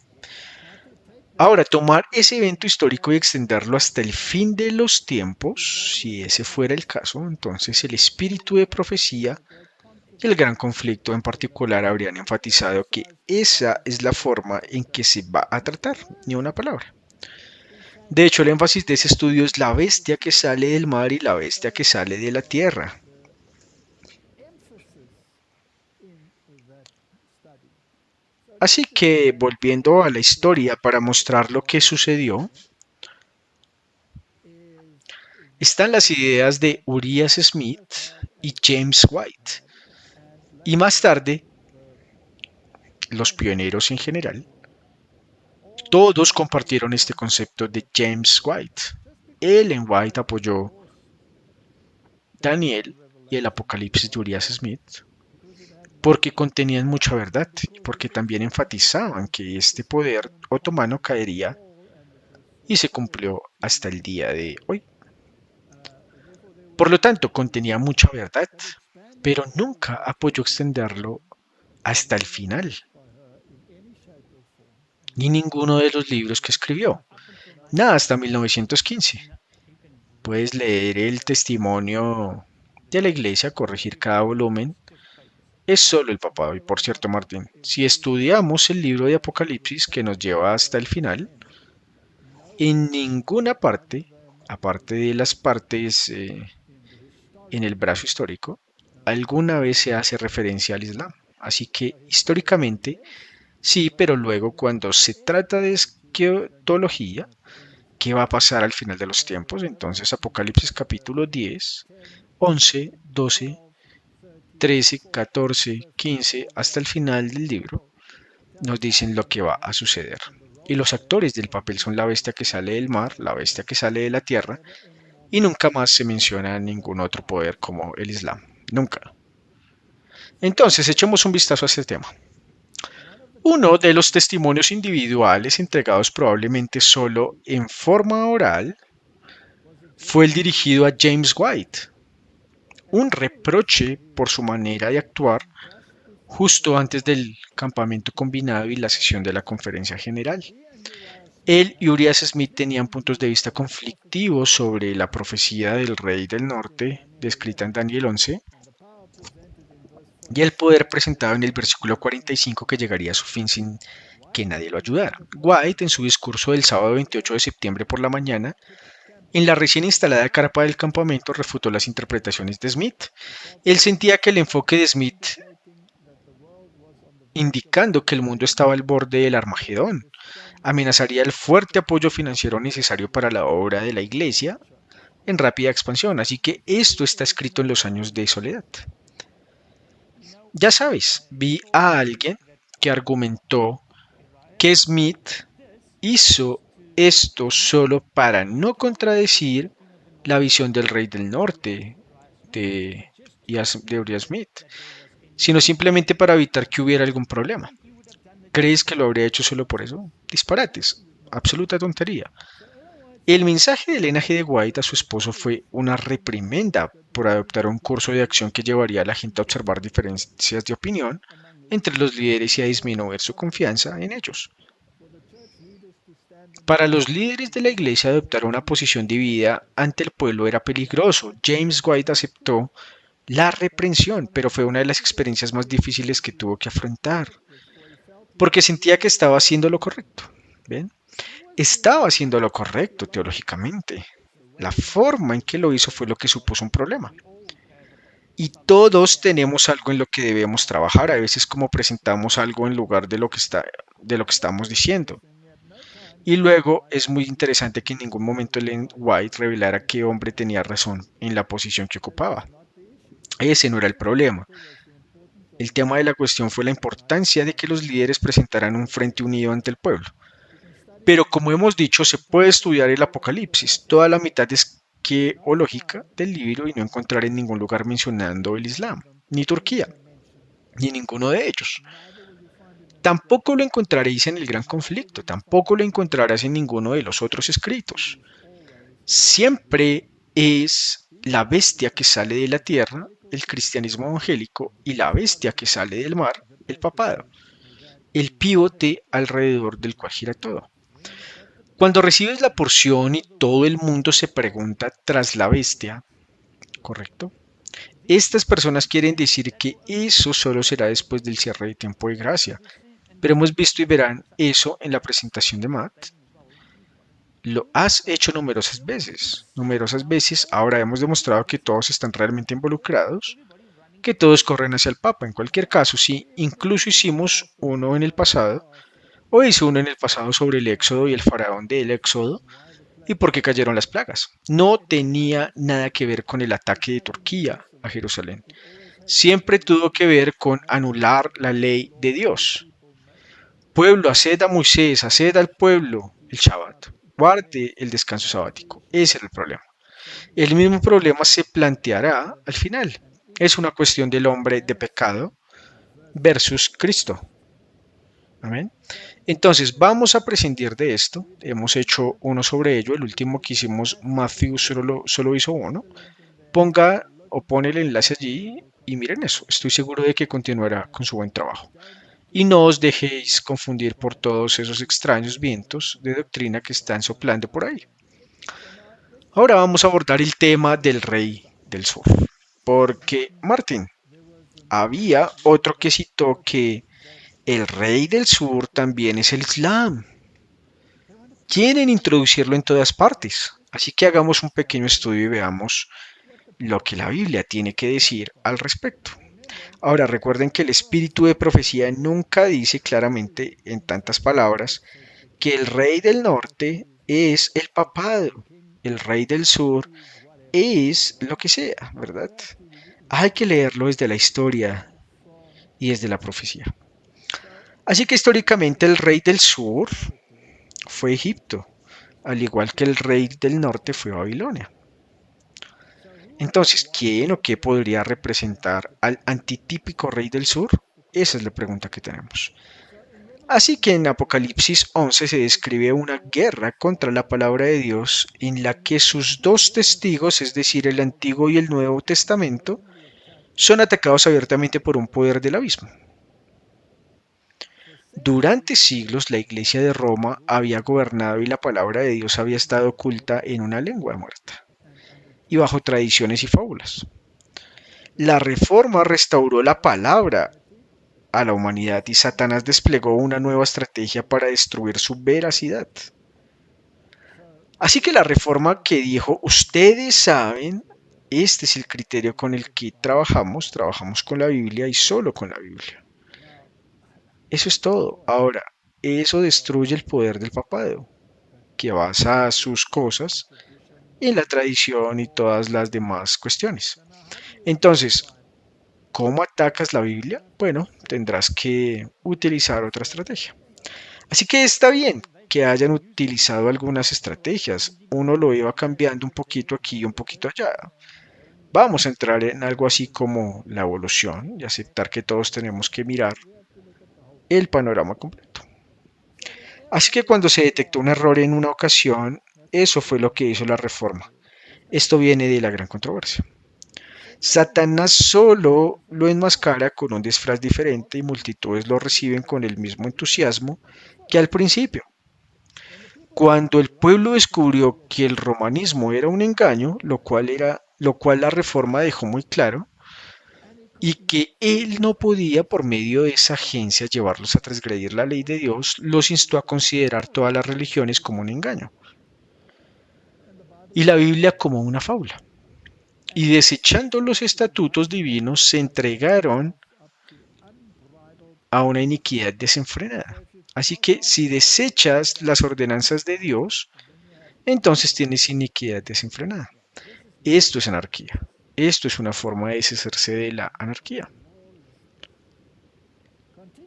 Ahora, tomar ese evento histórico y extenderlo hasta el fin de los tiempos, si ese fuera el caso, entonces el espíritu de profecía y el gran conflicto en particular habrían enfatizado que esa es la forma en que se va a tratar, ni una palabra. De hecho, el énfasis de ese estudio es la bestia que sale del mar y la bestia que sale de la tierra. Así que, volviendo a la historia para mostrar lo que sucedió, están las ideas de Urias Smith y James White. Y más tarde, los pioneros en general, todos compartieron este concepto de James White. Ellen White apoyó Daniel y el Apocalipsis de Urias Smith porque contenían mucha verdad y porque también enfatizaban que este poder otomano caería y se cumplió hasta el día de hoy. Por lo tanto, contenía mucha verdad, pero nunca apoyó extenderlo hasta el final, ni ninguno de los libros que escribió. Nada, hasta 1915. Puedes leer el testimonio de la iglesia, corregir cada volumen. Es solo el papado. Y por cierto, Martín, si estudiamos el libro de Apocalipsis que nos lleva hasta el final, en ninguna parte, aparte de las partes en el brazo histórico, alguna vez se hace referencia al Islam. Así que históricamente sí, pero luego cuando se trata de escatología, ¿qué va a pasar al final de los tiempos? Entonces Apocalipsis capítulo 10, 11, 12, 13, 14, 15, hasta el final del libro, nos dicen lo que va a suceder. Y los actores del papel son la bestia que sale del mar, la bestia que sale de la tierra, y nunca más se menciona ningún otro poder como el Islam. Nunca. Entonces, echemos un vistazo a este tema. Uno de los testimonios individuales entregados probablemente solo en forma oral fue el dirigido a James White, un reproche por su manera de actuar justo antes del campamento combinado y la sesión de la conferencia general. Él y Urias Smith tenían puntos de vista conflictivos sobre la profecía del rey del norte, descrita en Daniel 11, y el poder presentado en el versículo 45 que llegaría a su fin sin que nadie lo ayudara. White, en su discurso del sábado 28 de septiembre por la mañana, en la recién instalada carpa del campamento, refutó las interpretaciones de Smith. Él sentía que el enfoque de Smith, indicando que el mundo estaba al borde del Armagedón, amenazaría el fuerte apoyo financiero necesario para la obra de la Iglesia en rápida expansión. Así que esto está escrito en los años de soledad. Ya sabes, vi a alguien que argumentó que Smith hizo esto solo para no contradecir la visión del rey del norte de, de Uriah Smith, sino simplemente para evitar que hubiera algún problema. ¿Crees que lo habría hecho solo por eso? Disparates, absoluta tontería. El mensaje del linaje de White a su esposo fue una reprimenda por adoptar un curso de acción que llevaría a la gente a observar diferencias de opinión entre los líderes y a disminuir su confianza en ellos. Para los líderes de la iglesia adoptar una posición dividida ante el pueblo era peligroso. James White aceptó la reprensión, pero fue una de las experiencias más difíciles que tuvo que afrontar, porque sentía que estaba haciendo lo correcto. ¿Ven? Estaba haciendo lo correcto teológicamente. La forma en que lo hizo fue lo que supuso un problema. Y todos tenemos algo en lo que debemos trabajar. A veces como presentamos algo en lugar de lo que estamos diciendo. Y luego es muy interesante que en ningún momento Ellen White revelara qué hombre tenía razón en la posición que ocupaba. Ese no era el problema. El tema de la cuestión fue la importancia de que los líderes presentaran un frente unido ante el pueblo. Pero como hemos dicho, se puede estudiar el Apocalipsis, toda la mitad esqueológica del libro y no encontrar en ningún lugar mencionando el Islam, ni Turquía, ni ninguno de ellos. Tampoco lo encontraréis en el Gran Conflicto, tampoco lo encontrarás en ninguno de los otros escritos. Siempre es la bestia que sale de la tierra, el cristianismo evangélico, y la bestia que sale del mar, el papado, el pivote alrededor del cual gira todo. Cuando recibes la porción y todo el mundo se pregunta tras la bestia, ¿correcto? Estas personas quieren decir que eso solo será después del cierre de tiempo de gracia. Pero hemos visto y verán eso en la presentación de Matt. Lo has hecho numerosas veces. Numerosas veces ahora hemos demostrado que todos están realmente involucrados, que todos corren hacia el Papa. En cualquier caso, si incluso hicimos uno en el pasado, o hice uno en el pasado sobre el Éxodo y el faraón del Éxodo, y por qué cayeron las plagas. No tenía nada que ver con el ataque de Turquía a Jerusalén. Siempre tuvo que ver con anular la ley de Dios. Pueblo, haced a Moisés, haced al pueblo el Shabbat. Guarde el descanso sabático. Ese era el problema. El mismo problema se planteará al final. Es una cuestión del hombre de pecado versus Cristo. Amén. Entonces, vamos a prescindir de esto. Hemos hecho uno sobre ello. El último que hicimos, Matthew solo hizo uno. Ponga o pone el enlace allí y miren eso. Estoy seguro de que continuará con su buen trabajo. Y no os dejéis confundir por todos esos extraños vientos de doctrina que están soplando por ahí. Ahora vamos a abordar el tema del rey del sur. Porque, Martín, había otro que citó que el rey del sur también es el Islam. Quieren introducirlo en todas partes. Así que hagamos un pequeño estudio y veamos lo que la Biblia tiene que decir al respecto. Ahora recuerden que el espíritu de profecía nunca dice claramente en tantas palabras que el rey del norte es el papado, el rey del sur es lo que sea, ¿verdad? Hay que leerlo desde la historia y desde la profecía. Así que históricamente el rey del sur fue Egipto, al igual que el rey del norte fue Babilonia. Entonces, ¿quién o qué podría representar al antitípico rey del sur? Esa es la pregunta que tenemos. Así que en Apocalipsis 11 se describe una guerra contra la palabra de Dios en la que sus dos testigos, es decir, el Antiguo y el Nuevo Testamento, son atacados abiertamente por un poder del abismo. Durante siglos la Iglesia de Roma había gobernado y la palabra de Dios había estado oculta en una lengua muerta y bajo tradiciones y fábulas. La Reforma restauró la palabra a la humanidad y Satanás desplegó una nueva estrategia para destruir su veracidad. Así que la reforma que dijo, ustedes saben, este es el criterio con el que trabajamos con la Biblia y solo con la Biblia. Eso es todo. Ahora, eso destruye el poder del papado, que basa sus cosas en la tradición y todas las demás cuestiones. Entonces, ¿cómo atacas la Biblia? Bueno, tendrás que utilizar otra estrategia. Así que está bien que hayan utilizado algunas estrategias. Uno lo iba cambiando un poquito aquí y un poquito allá. Vamos a entrar en algo así como la evolución y aceptar que todos tenemos que mirar el panorama completo. Así que cuando se detectó un error en una ocasión, eso fue lo que hizo la reforma. Esto viene de la gran controversia. Satanás solo lo enmascara con un disfraz diferente y multitudes lo reciben con el mismo entusiasmo que al principio. Cuando el pueblo descubrió que el romanismo era un engaño, lo cual la reforma dejó muy claro, y que él no podía por medio de esa agencia llevarlos a transgredir la ley de Dios, los instó a considerar todas las religiones como un engaño y la Biblia como una fábula. Y desechando los estatutos divinos se entregaron a una iniquidad desenfrenada. Así que si desechas las ordenanzas de Dios, entonces tienes iniquidad desenfrenada. Esto es anarquía. Esto es una forma de deshacerse de la anarquía.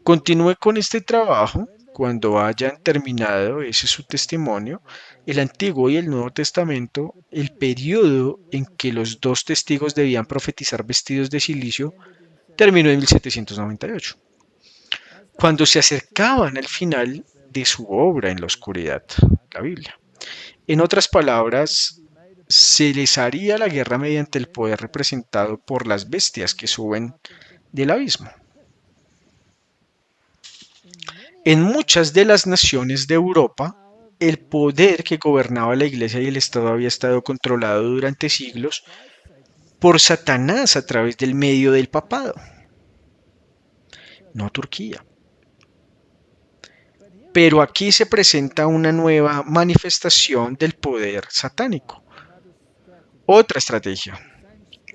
Continúe con este trabajo. Cuando hayan terminado ese su testimonio, el Antiguo y el Nuevo Testamento, el periodo en que los dos testigos debían profetizar vestidos de silicio, terminó en 1798, cuando se acercaban al final de su obra en la oscuridad, la Biblia. En otras palabras, se les haría la guerra mediante el poder representado por las bestias que suben del abismo. En muchas de las naciones de Europa, el poder que gobernaba la Iglesia y el Estado había estado controlado durante siglos por Satanás a través del medio del papado, no Turquía. Pero aquí se presenta una nueva manifestación del poder satánico. Otra estrategia,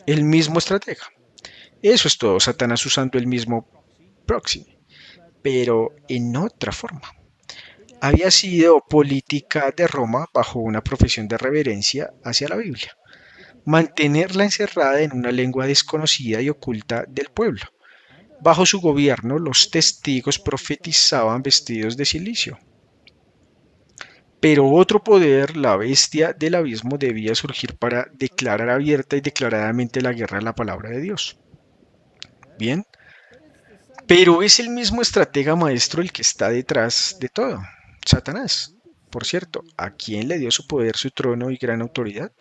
el mismo estratega. Eso es todo, Satanás usando el mismo proxy, pero en otra forma. Había sido política de Roma bajo una profesión de reverencia hacia la Biblia, mantenerla encerrada en una lengua desconocida y oculta del pueblo. Bajo su gobierno, los testigos profetizaban vestidos de silicio. Pero otro poder, la bestia del abismo, debía surgir para declarar abierta y declaradamente la guerra a la palabra de Dios. Bien, pero es el mismo estratega maestro el que está detrás de todo, Satanás. Por cierto, ¿a quién le dio su poder, su trono y gran autoridad?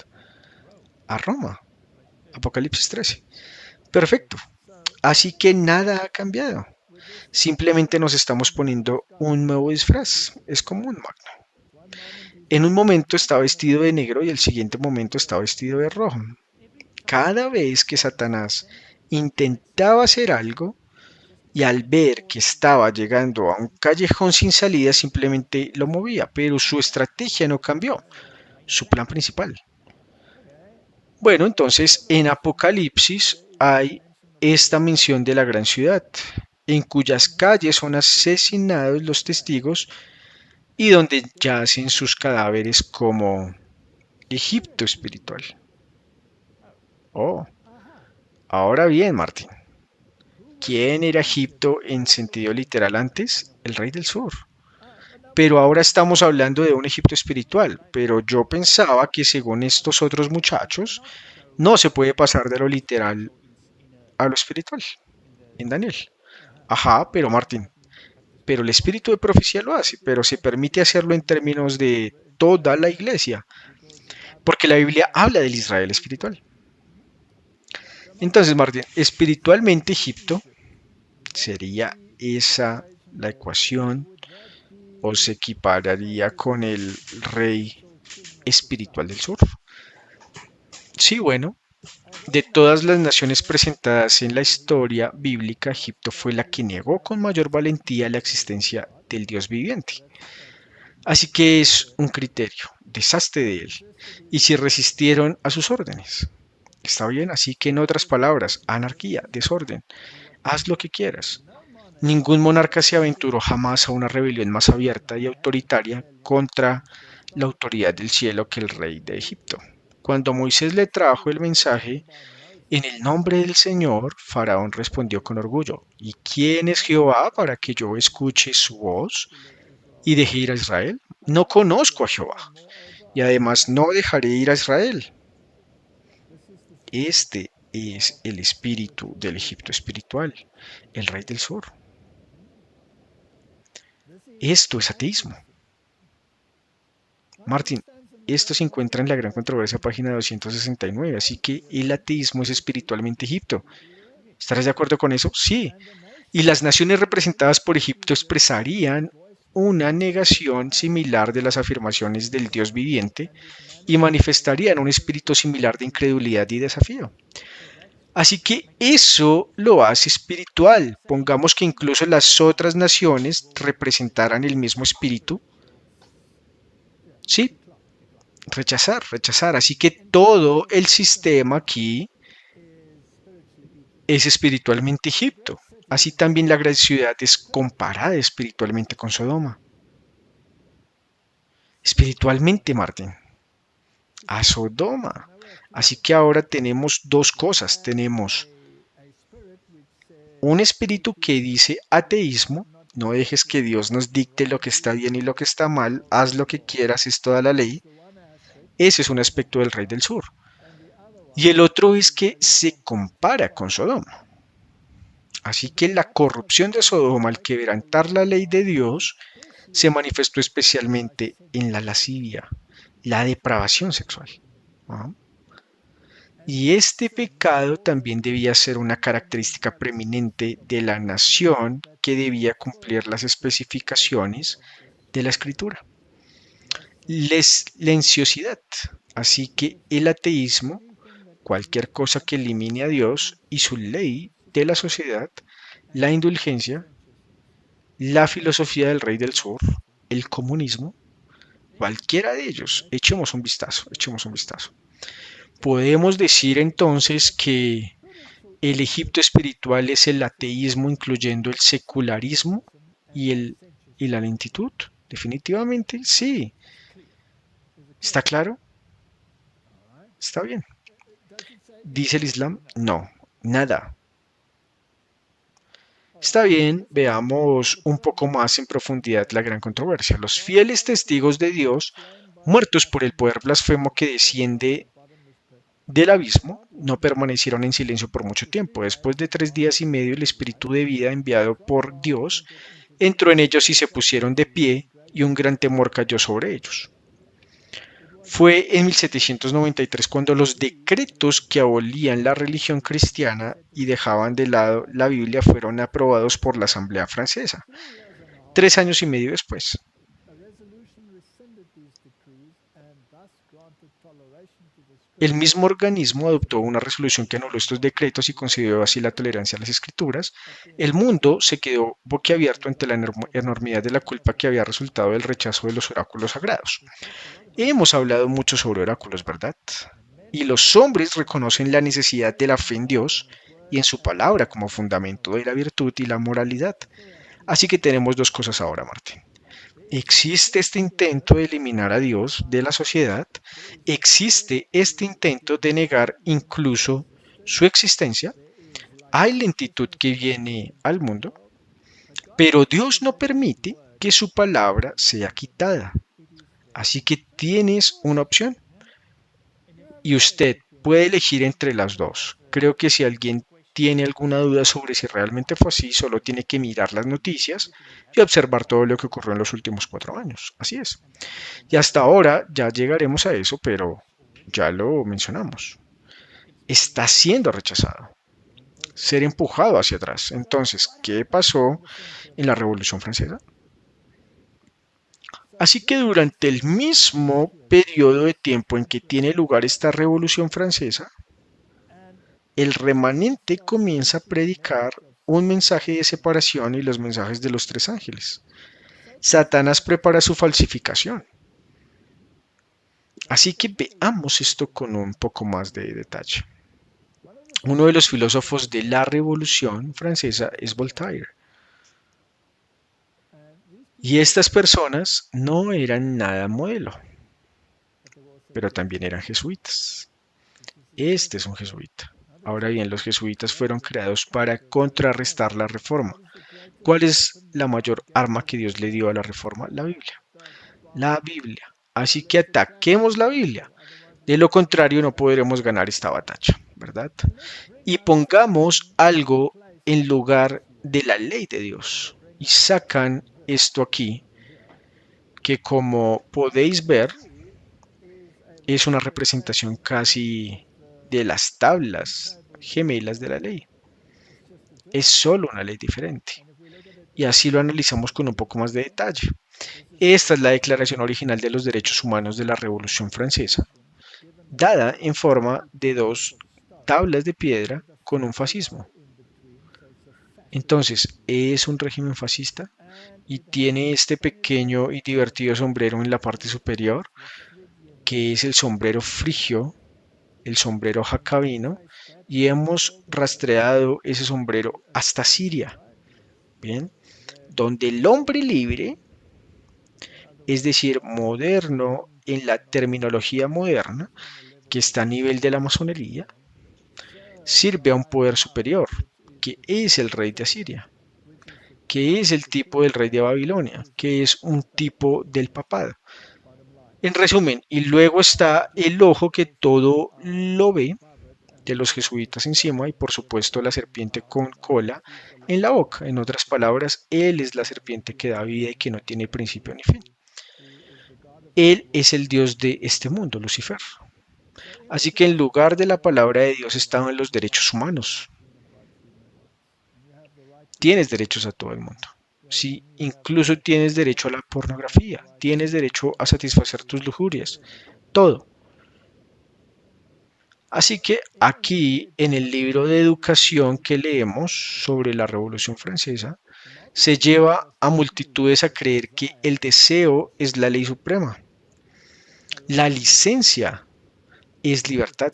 A Roma. Apocalipsis 13. Perfecto. Así que nada ha cambiado. Simplemente nos estamos poniendo un nuevo disfraz. Es como un magno. En un momento está vestido de negro y el siguiente momento está vestido de rojo. Cada vez que Satanás intentaba hacer algo y al ver que estaba llegando a un callejón sin salida simplemente lo movía, pero su estrategia no cambió, su plan principal. Bueno, entonces en Apocalipsis hay esta mención de la gran ciudad, en cuyas calles son asesinados los testigos y donde yacen sus cadáveres como Egipto espiritual. Oh, ahora bien, Martín, ¿quién era Egipto en sentido literal antes? El rey del sur. Pero ahora estamos hablando de un Egipto espiritual, pero yo pensaba que según estos otros muchachos, no se puede pasar de lo literal a lo espiritual, en Daniel. Ajá, pero Martín, pero el espíritu de profecía lo hace, pero se permite hacerlo en términos de toda la iglesia, porque la Biblia habla del Israel espiritual. Entonces, Martín, espiritualmente Egipto sería esa la ecuación o se equipararía con el rey espiritual del sur. Sí, bueno, de todas las naciones presentadas en la historia bíblica, Egipto fue la que negó con mayor valentía la existencia del Dios viviente. Así que es un criterio, deshazte de él. Y si resistieron a sus órdenes. Está bien, así que en otras palabras, anarquía, desorden, haz lo que quieras. Ningún monarca se aventuró jamás a una rebelión más abierta y autoritaria contra la autoridad del cielo que el rey de Egipto. Cuando Moisés le trajo el mensaje, en el nombre del Señor, Faraón respondió con orgullo, ¿y quién es Jehová para que yo escuche su voz y deje ir a Israel? No conozco a Jehová, y además no dejaré ir a Israel. Este es el espíritu del Egipto espiritual, el rey del sur. Esto es ateísmo. Martín, esto se encuentra en la Gran Controversia, página 269, así que el ateísmo es espiritualmente Egipto. ¿Estarás de acuerdo con eso? Sí. Y las naciones representadas por Egipto expresarían una negación similar de las afirmaciones del Dios viviente y manifestarían un espíritu similar de incredulidad y desafío. Así que eso lo hace espiritual. Pongamos que incluso las otras naciones representaran el mismo espíritu. Sí, rechazar, rechazar. Así que todo el sistema aquí es espiritualmente Egipto. Así también la gran ciudad es comparada espiritualmente con Sodoma. Espiritualmente, Martín. A Sodoma. Así que ahora tenemos dos cosas. Tenemos un espíritu que dice ateísmo, no dejes que Dios nos dicte lo que está bien y lo que está mal, haz lo que quieras, es toda la ley. Ese es un aspecto del rey del sur. Y el otro es que se compara con Sodoma. Así que la corrupción de Sodoma al quebrantar la ley de Dios se manifestó especialmente en la lascivia, la depravación sexual. ¿Ah? Y este pecado también debía ser una característica preeminente de la nación que debía cumplir las especificaciones de la escritura. Silenciosidad. Así que el ateísmo, cualquier cosa que elimine a Dios y su ley de la sociedad, la indulgencia, la filosofía del rey del sur, el comunismo, cualquiera de ellos, echemos un vistazo, echemos un vistazo. Podemos decir entonces que el Egipto espiritual es el ateísmo, incluyendo el secularismo y, y la lentitud. Definitivamente, sí. ¿Está claro? Está bien. ¿Dice el Islam? No, nada. Está bien, veamos un poco más en profundidad la gran controversia. Los fieles testigos de Dios, muertos por el poder blasfemo que desciende del abismo, no permanecieron en silencio por mucho tiempo. Después de 3 días y medio, el espíritu de vida enviado por Dios entró en ellos y se pusieron de pie, y un gran temor cayó sobre ellos. Fue en 1793 cuando los decretos que abolían la religión cristiana y dejaban de lado la Biblia fueron aprobados por la Asamblea Francesa, 3 años y medio después. El mismo organismo adoptó una resolución que anuló estos decretos y concedió así la tolerancia a las escrituras. El mundo se quedó boquiabierto ante la enormidad de la culpa que había resultado del rechazo de los oráculos sagrados. Hemos hablado mucho sobre oráculos, ¿verdad? Y los hombres reconocen la necesidad de la fe en Dios y en su palabra como fundamento de la virtud y la moralidad. Así que tenemos dos cosas ahora, Martín. Existe este intento de eliminar a Dios de la sociedad, existe este intento de negar incluso su existencia, hay lentitud que viene al mundo, pero Dios no permite que su palabra sea quitada. Así que tienes una opción y usted puede elegir entre las dos. Creo que si alguien tiene alguna duda sobre si realmente fue así, solo tiene que mirar las noticias y observar todo lo que ocurrió en los últimos 4 años. Así es. Y hasta ahora ya llegaremos a eso, pero ya lo mencionamos. Está siendo rechazado, ser empujado hacia atrás. Entonces, ¿qué pasó en la Revolución Francesa? Así que durante el mismo periodo de tiempo en que tiene lugar esta Revolución Francesa, el remanente comienza a predicar un mensaje de separación y los mensajes de los 3 ángeles. Satanás prepara su falsificación. Así que veamos esto con un poco más de detalle. Uno de los filósofos de la Revolución Francesa es Voltaire. Y estas personas no eran nada modelo, pero también eran jesuitas. Este es un jesuita. Ahora bien, los jesuitas fueron creados para contrarrestar la reforma. ¿Cuál es la mayor arma que Dios le dio a la reforma? La Biblia. La Biblia. Así que ataquemos la Biblia. De lo contrario, no podremos ganar esta batalla, ¿verdad? Y pongamos algo en lugar de la ley de Dios. Y sacan esto aquí, que como podéis ver, es una representación casi de las tablas gemelas de la ley. Es solo una ley diferente. Y así lo analizamos con un poco más de detalle. Esta es la Declaración Original de los Derechos Humanos de la Revolución Francesa, dada en forma de dos tablas de piedra con un fascismo. Entonces, es un régimen fascista y tiene este pequeño y divertido sombrero en la parte superior, que es el sombrero frigio, el sombrero jacabino, y hemos rastreado ese sombrero hasta Siria, ¿bien? Donde el hombre libre, es decir, moderno en la terminología moderna, que está a nivel de la masonería, sirve a un poder superior, que es el rey de Asiria, que es el tipo del rey de Babilonia, que es un tipo del papado. En resumen, y luego está el ojo que todo lo ve, de los jesuitas encima, y por supuesto la serpiente con cola en la boca. En otras palabras, él es la serpiente que da vida y que no tiene principio ni fin. Él es el Dios de este mundo, Lucifer. Así que en lugar de la palabra de Dios estaban los derechos humanos. Tienes derechos a todo el mundo. Sí, incluso tienes derecho a la pornografía, tienes derecho a satisfacer tus lujurias, todo. Así que aquí en el libro de educación que leemos sobre la Revolución Francesa, se lleva a multitudes a creer que el deseo es la ley suprema. La licencia es libertad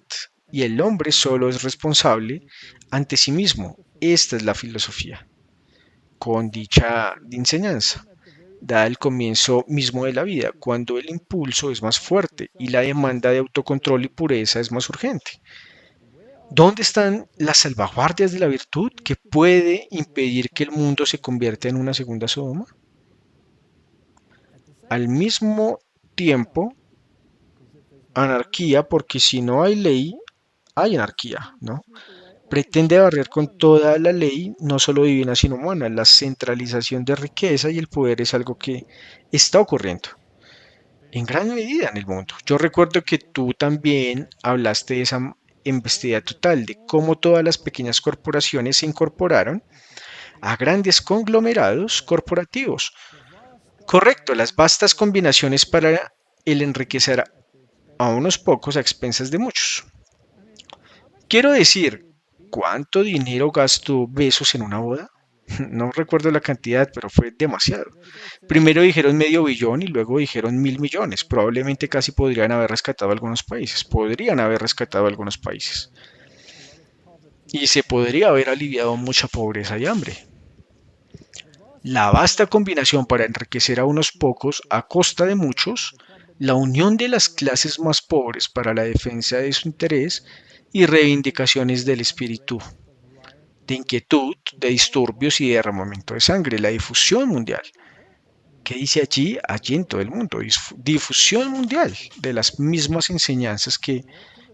y el hombre solo es responsable ante sí mismo. Esta es la filosofía, con dicha enseñanza, da el comienzo mismo de la vida, cuando el impulso es más fuerte y la demanda de autocontrol y pureza es más urgente. ¿Dónde están las salvaguardias de la virtud que puede impedir que el mundo se convierta en una segunda Sodoma? Al mismo tiempo, anarquía, porque si no hay ley, hay anarquía, ¿no? Pretende barrer con toda la ley, no solo divina, sino humana. La centralización de riqueza y el poder es algo que está ocurriendo en gran medida en el mundo. Yo recuerdo que tú también hablaste de esa embestida total, de cómo todas las pequeñas corporaciones se incorporaron a grandes conglomerados corporativos. Correcto, las vastas combinaciones para el enriquecer a unos pocos a expensas de muchos. Quiero decir, ¿cuánto dinero gastó Besos en una boda? No recuerdo la cantidad, pero fue demasiado. Primero dijeron medio billón y luego dijeron 1.000 millones. Probablemente casi podrían haber rescatado algunos países. Podrían haber rescatado algunos países. Y se podría haber aliviado mucha pobreza y hambre. La vasta combinación para enriquecer a unos pocos a costa de muchos, la unión de las clases más pobres para la defensa de su interés y reivindicaciones del espíritu de inquietud, de disturbios y de derramamiento de sangre, la difusión mundial. ¿Qué dice allí? Allí en todo el mundo, difusión mundial de las mismas enseñanzas que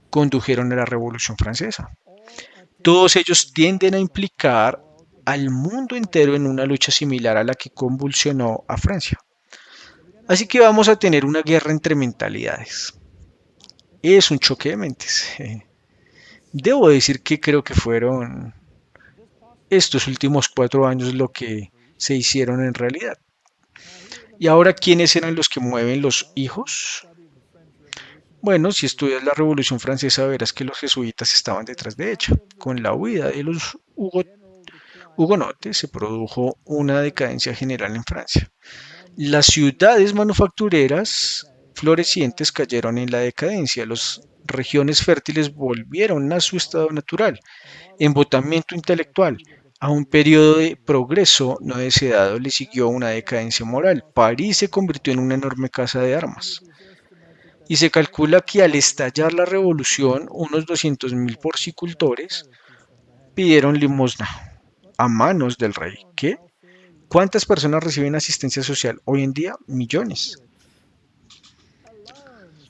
condujeron a la Revolución Francesa. Todos ellos tienden a implicar al mundo entero en una lucha similar a la que convulsionó a Francia. Así que vamos a tener una guerra entre mentalidades. Es un choque de mentes. Debo decir que creo que fueron estos últimos 4 años lo que se hicieron en realidad. Y ahora, ¿quiénes eran los que mueven los hijos? Bueno, si estudias la Revolución Francesa verás que los jesuitas estaban detrás de ella. Con la huida de los hugonotes se produjo una decadencia general en Francia. Las ciudades manufactureras florecientes cayeron en la decadencia. Las regiones fértiles volvieron a su estado natural, embotamiento intelectual. A un periodo de progreso no deseado le siguió una decadencia moral. París se convirtió en una enorme casa de armas. Y se calcula que al estallar la revolución, unos 200.000 porcicultores pidieron limosna a manos del rey. ¿Qué? ¿Cuántas personas reciben asistencia social hoy en día? Millones.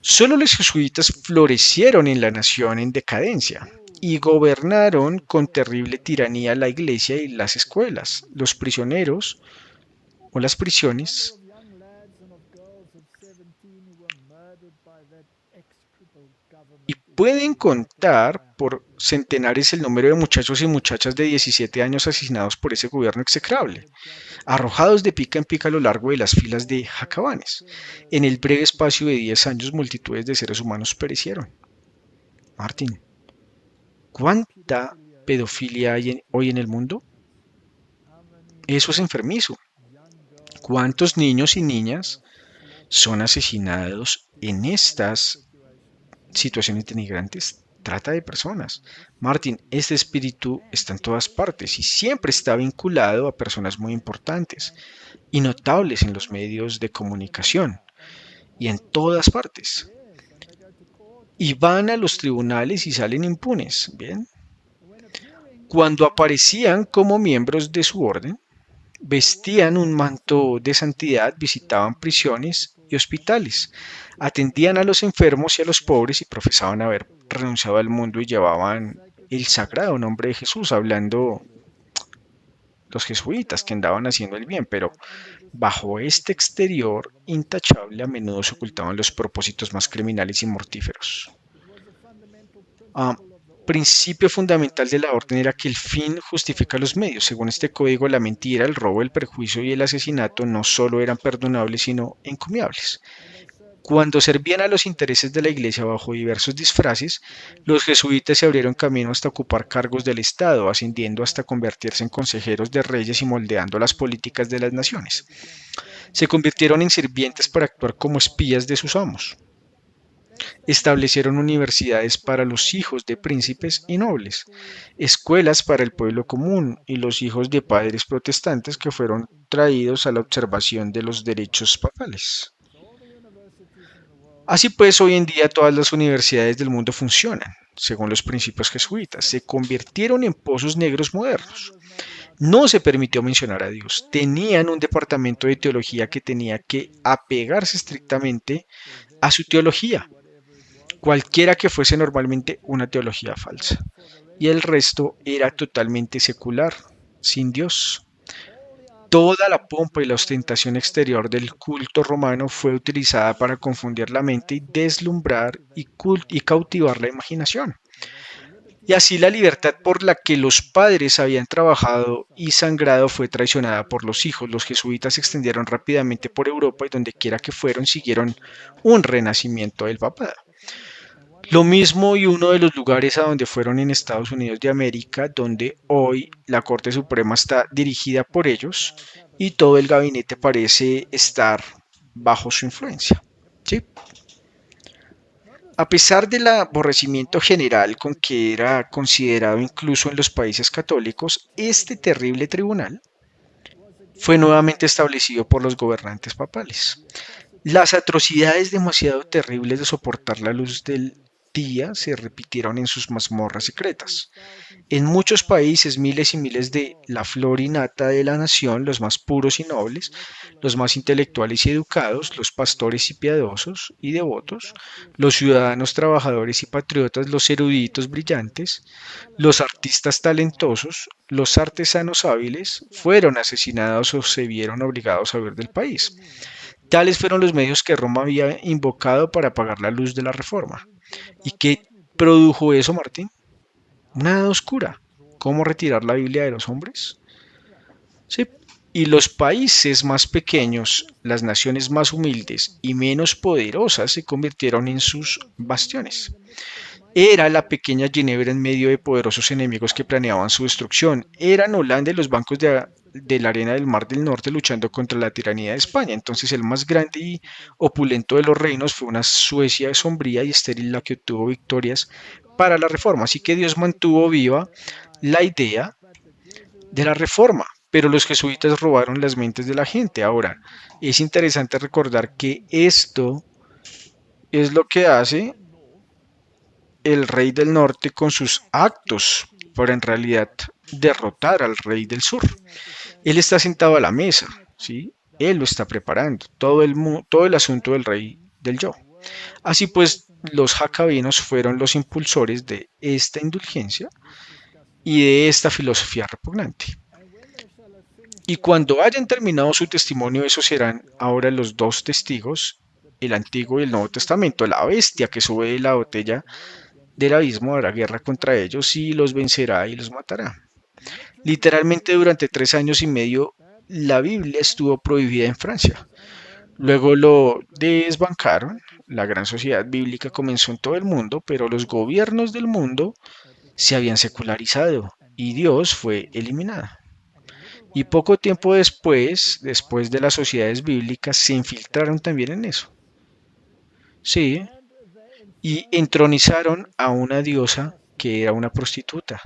Solo los jesuitas florecieron en la nación en decadencia y gobernaron con terrible tiranía la iglesia y las escuelas, los prisioneros o las prisiones. Y pueden contar por centenares el número de muchachos y muchachas de 17 años asesinados por ese gobierno execrable, arrojados de pica en pica a lo largo de las filas de jacabanes. En el breve espacio de 10 años, multitudes de seres humanos perecieron. Martín, ¿cuánta pedofilia hay hoy en el mundo? Eso es enfermizo. ¿Cuántos niños y niñas son asesinados en estas situaciones denigrantes? Trata de personas. Martín, este espíritu está en todas partes y siempre está vinculado a personas muy importantes y notables en los medios de comunicación y en todas partes. y van a los tribunales y salen impunes, ¿bien? Cuando aparecían como miembros de su orden, vestían un manto de santidad, visitaban prisiones y hospitales, atendían a los enfermos y a los pobres y profesaban haber renunciado al mundo y llevaban el sagrado nombre de Jesús, hablando los jesuitas que andaban haciendo el bien, pero bajo este exterior intachable a menudo se ocultaban los propósitos más criminales y mortíferos. Ah, principio fundamental de la orden era que el fin justifica los medios. Según este código, la mentira, el robo, el perjuicio y el asesinato no solo eran perdonables, sino encomiables. Cuando servían a los intereses de la Iglesia bajo diversos disfraces, los jesuitas se abrieron camino hasta ocupar cargos del Estado, ascendiendo hasta convertirse en consejeros de reyes y moldeando las políticas de las naciones. Se convirtieron en sirvientes para actuar como espías de sus amos. Establecieron universidades para los hijos de príncipes y nobles, escuelas para el pueblo común y los hijos de padres protestantes que fueron traídos a la observación de los derechos papales. Así pues, hoy en día todas las universidades del mundo funcionan, según los principios jesuitas, se convirtieron en pozos negros modernos. No se permitió mencionar a Dios, tenían un departamento de teología que tenía que apegarse estrictamente a su teología, cualquiera que fuese normalmente una teología falsa, y el resto era totalmente secular, sin Dios. Toda la pompa y la ostentación exterior del culto romano fue utilizada para confundir la mente y deslumbrar y cautivar la imaginación. Y así la libertad por la que los padres habían trabajado y sangrado fue traicionada por los hijos. Los jesuitas se extendieron rápidamente por Europa y donde quiera que fueron siguieron un renacimiento del papado. Lo mismo y uno de los lugares a donde fueron en Estados Unidos de América, donde hoy la Corte Suprema está dirigida por ellos y todo el gabinete parece estar bajo su influencia. ¿Sí? A pesar del aborrecimiento general con que era considerado incluso en los países católicos, este terrible tribunal fue nuevamente establecido por los gobernantes papales. Las atrocidades demasiado terribles de soportar la luz del día se repitieron en sus mazmorras secretas. En muchos países, miles y miles de la flor y nata de la nación, los más puros y nobles, los más intelectuales y educados, los pastores y piadosos y devotos, los ciudadanos trabajadores y patriotas, los eruditos brillantes, los artistas talentosos, los artesanos hábiles, fueron asesinados o se vieron obligados a huir del país. Tales fueron los medios que Roma había invocado para apagar la luz de la reforma. ¿Y qué produjo eso, Martín? Una edad oscura. ¿Cómo retirar la Biblia de los hombres? Sí. Y los países más pequeños, las naciones más humildes y menos poderosas se convirtieron en sus bastiones. Era la pequeña Ginebra en medio de poderosos enemigos que planeaban su destrucción. Eran Holanda y los bancos de la arena del Mar del Norte luchando contra la tiranía de España. Entonces el más grande y opulento de los reinos fue una Suecia sombría y estéril la que obtuvo victorias para la reforma. Así que Dios mantuvo viva la idea de la reforma, pero los jesuitas robaron las mentes de la gente. Ahora, es interesante recordar que esto es lo que hace el rey del norte con sus actos para en realidad derrotar al rey del sur. Él está sentado a la mesa, ¿sí? Él lo está preparando, todo el asunto del rey del yo. Así pues, los jacobinos fueron los impulsores de esta indulgencia y de esta filosofía repugnante. Y cuando hayan terminado su testimonio, esos serán ahora los dos testigos, el Antiguo y el Nuevo Testamento, la bestia que sube de la botella del abismo hará guerra contra ellos y los vencerá y los matará. Literalmente durante 3 años y medio la Biblia estuvo prohibida en Francia. Luego lo desbancaron, la gran sociedad bíblica comenzó en todo el mundo, pero los gobiernos del mundo se habían secularizado y Dios fue eliminado. Y poco tiempo después de las sociedades bíblicas, se infiltraron también en eso. Sí, y entronizaron a una diosa que era una prostituta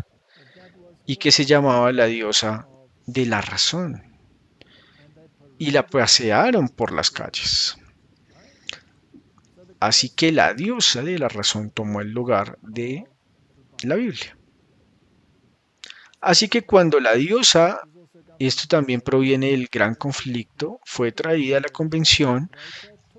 y que se llamaba la diosa de la razón y la pasearon por las calles. Así que la diosa de la razón tomó el lugar de la Biblia. Así que cuando la diosa, esto también proviene del gran conflicto, fue traída a la convención,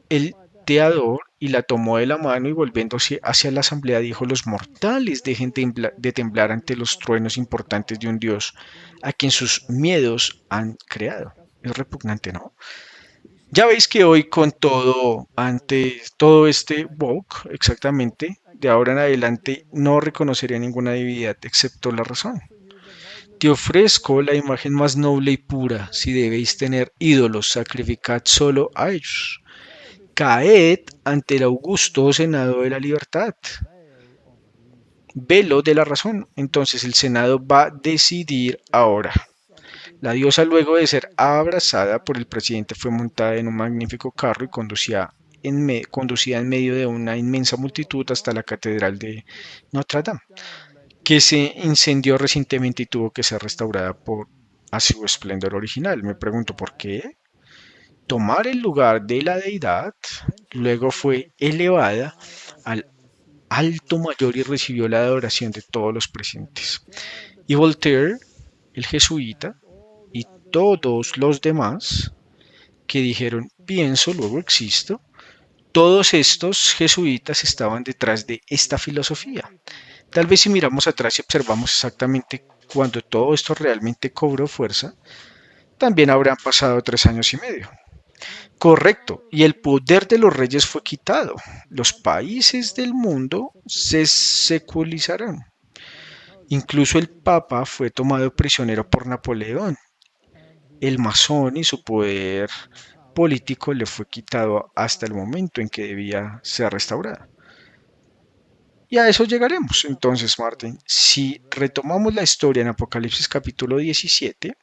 el teador y la tomó de la mano y volviéndose hacia la asamblea dijo: los mortales dejen de temblar ante los truenos importantes de un dios a quien sus miedos han creado. Es repugnante, ¿no? Ya veis que hoy con todo, ante todo este woke, exactamente, de ahora en adelante no reconocería ninguna divinidad excepto la razón. Te ofrezco la imagen más noble y pura. Si debéis tener ídolos, sacrificad solo a ellos. Caed ante el augusto Senado de la Libertad. Velo de la razón. Entonces el Senado va a decidir ahora. La diosa, luego de ser abrazada por el presidente, fue montada en un magnífico carro y conducida en medio de una inmensa multitud hasta la catedral de Notre Dame, que se incendió recientemente y tuvo que ser restaurada a su esplendor original. Me pregunto por qué. Tomar el lugar de la deidad, luego fue elevada al alto mayor y recibió la adoración de todos los presentes. Y Voltaire, el jesuita, y todos los demás que dijeron pienso, luego existo, todos estos jesuitas estaban detrás de esta filosofía. Tal vez si miramos atrás y observamos exactamente cuando todo esto realmente cobró fuerza, también habrán pasado 3 años y medio. Correcto, y el poder de los reyes fue quitado. Los países del mundo se secularizaron. Incluso el Papa fue tomado prisionero por Napoleón. El masón y su poder político le fue quitado hasta el momento en que debía ser restaurado. Y a eso llegaremos. Entonces, Martín, si retomamos la historia en Apocalipsis capítulo 17,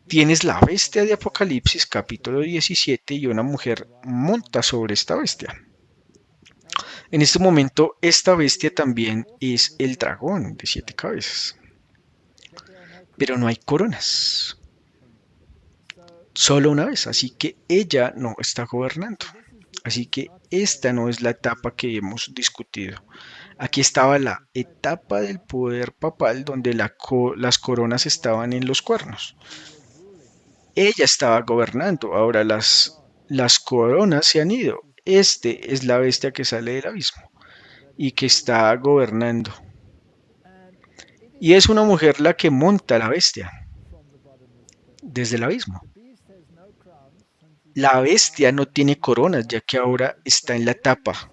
tienes la bestia de Apocalipsis capítulo 17 y una mujer monta sobre esta bestia. En este momento, esta bestia también es el dragón de 7 cabezas. Pero no hay coronas. Solo una vez. Así que ella no está gobernando. Así que esta no es la etapa que hemos discutido. Aquí estaba la etapa del poder papal donde las coronas estaban en los cuernos. Ella estaba gobernando, ahora las coronas se han ido. Este es la bestia que sale del abismo y que está gobernando. Y es una mujer la que monta la bestia desde el abismo. La bestia no tiene coronas ya que ahora está en la etapa.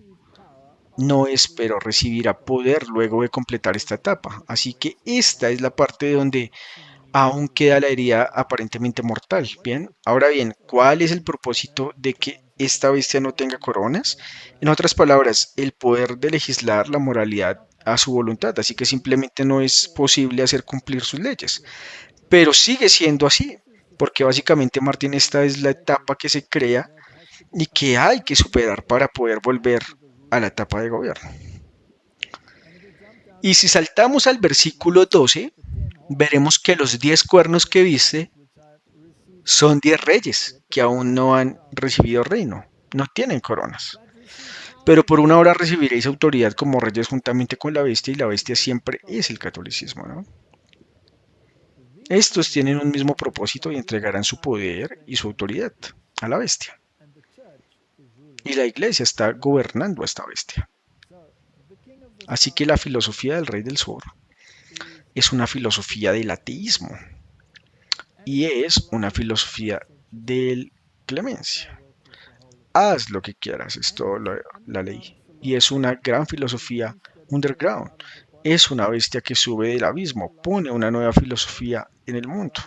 No espero recibirá poder luego de completar esta etapa. Así que esta es la parte donde aún queda la herida aparentemente mortal. Bien, ahora bien, ¿cuál es el propósito de que esta bestia no tenga coronas? En otras palabras, el poder de legislar la moralidad a su voluntad, así que simplemente no es posible hacer cumplir sus leyes. Pero sigue siendo así, porque básicamente, Martín, esta es la etapa que se crea y que hay que superar para poder volver a la etapa de gobierno. Y si saltamos al versículo 12, veremos que los 10 cuernos que viste son 10 reyes que aún no han recibido reino, no tienen coronas. Pero por una hora recibiréis autoridad como reyes juntamente con la bestia, y la bestia siempre es el catolicismo, ¿no? Estos tienen un mismo propósito y entregarán su poder y su autoridad a la bestia. Y la iglesia está gobernando a esta bestia. Así que la filosofía del rey del sur es una filosofía del ateísmo y es una filosofía del clemencia. Haz lo que quieras, es todo la ley. Y es una gran filosofía underground. Es una bestia que sube del abismo, pone una nueva filosofía en el mundo.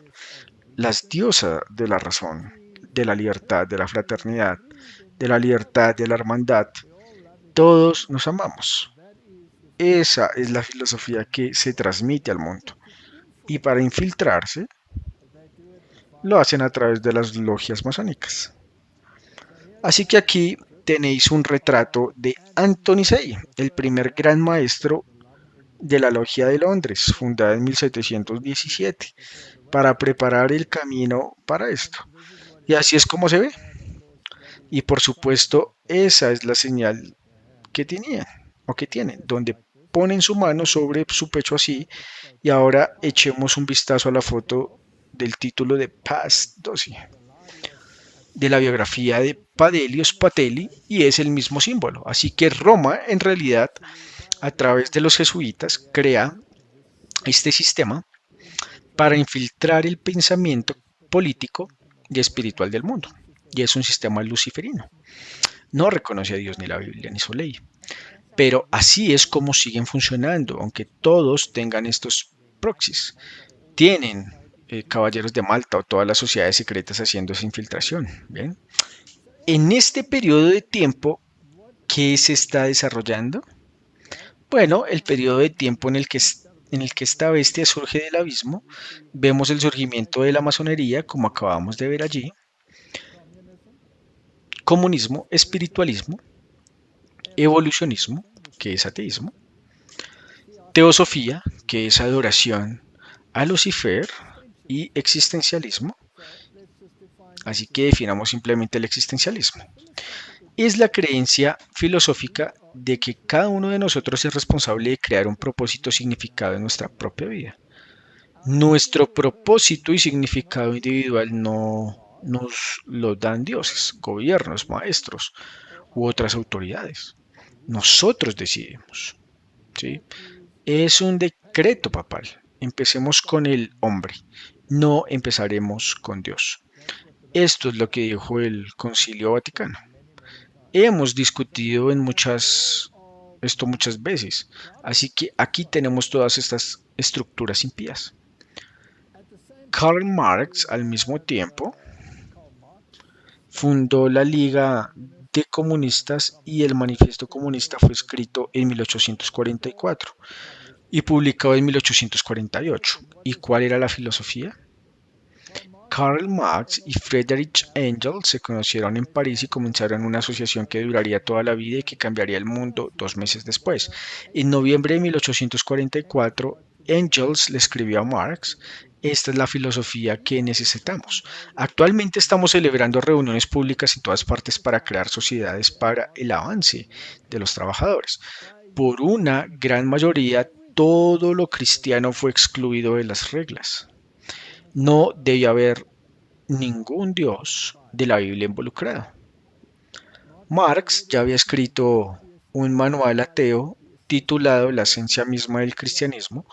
Las diosas de la razón, de la libertad, de la fraternidad, de la libertad, de la hermandad. Todos nos amamos. Esa es la filosofía que se transmite al mundo. Y para infiltrarse, lo hacen a través de las logias masónicas. Así que aquí tenéis un retrato de Anthony Say, el primer gran maestro de la Logia de Londres, fundada en 1717, para preparar el camino para esto. Y así es como se ve. Y por supuesto, esa es la señal que tenían o que tienen, donde ponen su mano sobre su pecho así y ahora echemos un vistazo a la foto del título de Past Dosi, de la biografía de Padelios Patelli y es el mismo símbolo. Así que Roma en realidad a través de los jesuitas crea este sistema para infiltrar el pensamiento político y espiritual del mundo. Y es un sistema luciferino. No reconoce a Dios ni la Biblia ni su ley. Pero así es como siguen funcionando, aunque todos tengan estos proxies. Tienen caballeros de Malta o todas las sociedades secretas haciendo esa infiltración. ¿Bien? En este periodo de tiempo, ¿qué se está desarrollando? Bueno, el periodo de tiempo en el que esta bestia surge del abismo, vemos el surgimiento de la masonería, como acabamos de ver allí, comunismo, espiritualismo, evolucionismo, que es ateísmo, teosofía, que es adoración a Lucifer, y existencialismo. Así que definamos simplemente el existencialismo. Es la creencia filosófica de que cada uno de nosotros es responsable de crear un propósito significado en nuestra propia vida. Nuestro propósito y significado individual no nos lo dan dioses, gobiernos, maestros u otras autoridades. Nosotros decidimos, ¿sí? Es un decreto papal. Empecemos con el hombre, no empezaremos con Dios. Esto es lo que dijo el Concilio Vaticano. Hemos discutido esto muchas veces, así que aquí tenemos todas estas estructuras impías. Karl Marx, al mismo tiempo, fundó la Liga de Comunistas y el Manifiesto Comunista fue escrito en 1844 y publicado en 1848. ¿Y cuál era la filosofía? Karl Marx y Friedrich Engels se conocieron en París y comenzaron una asociación que duraría toda la vida y que cambiaría el mundo 2 meses después. En noviembre de 1844, Engels le escribió a Marx: esta es la filosofía que necesitamos. Actualmente estamos celebrando reuniones públicas en todas partes para crear sociedades para el avance de los trabajadores. Por una gran mayoría, todo lo cristiano fue excluido de las reglas. No debía haber ningún dios de la Biblia involucrado. Marx ya había escrito un manual ateo titulado La esencia misma del cristianismo,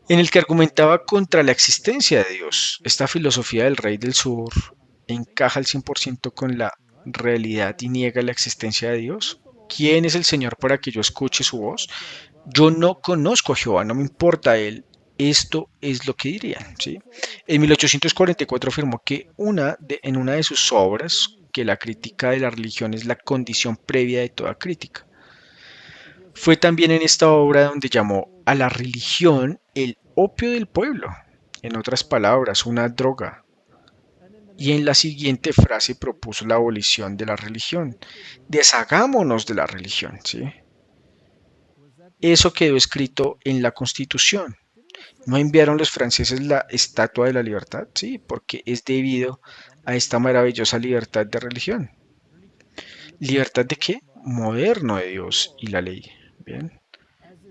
en el que argumentaba contra la existencia de Dios. Esta filosofía del rey del sur encaja al 100% con la realidad y niega la existencia de Dios. ¿Quién es el Señor para que yo escuche su voz? Yo no conozco a Jehová, no me importa a él. Esto es lo que dirían, ¿sí? En 1844 afirmó que en una de sus obras que la crítica de la religión es la condición previa de toda crítica. Fue también en esta obra donde llamó a la religión el opio del pueblo, en otras palabras, una droga. Y en la siguiente frase propuso la abolición de la religión. Deshagámonos de la religión, ¿sí? Eso quedó escrito en la Constitución. ¿No enviaron los franceses la Estatua de la Libertad? Sí, porque es debido a esta maravillosa libertad de religión. ¿Libertad de qué? Moderno de Dios y la ley. Bien.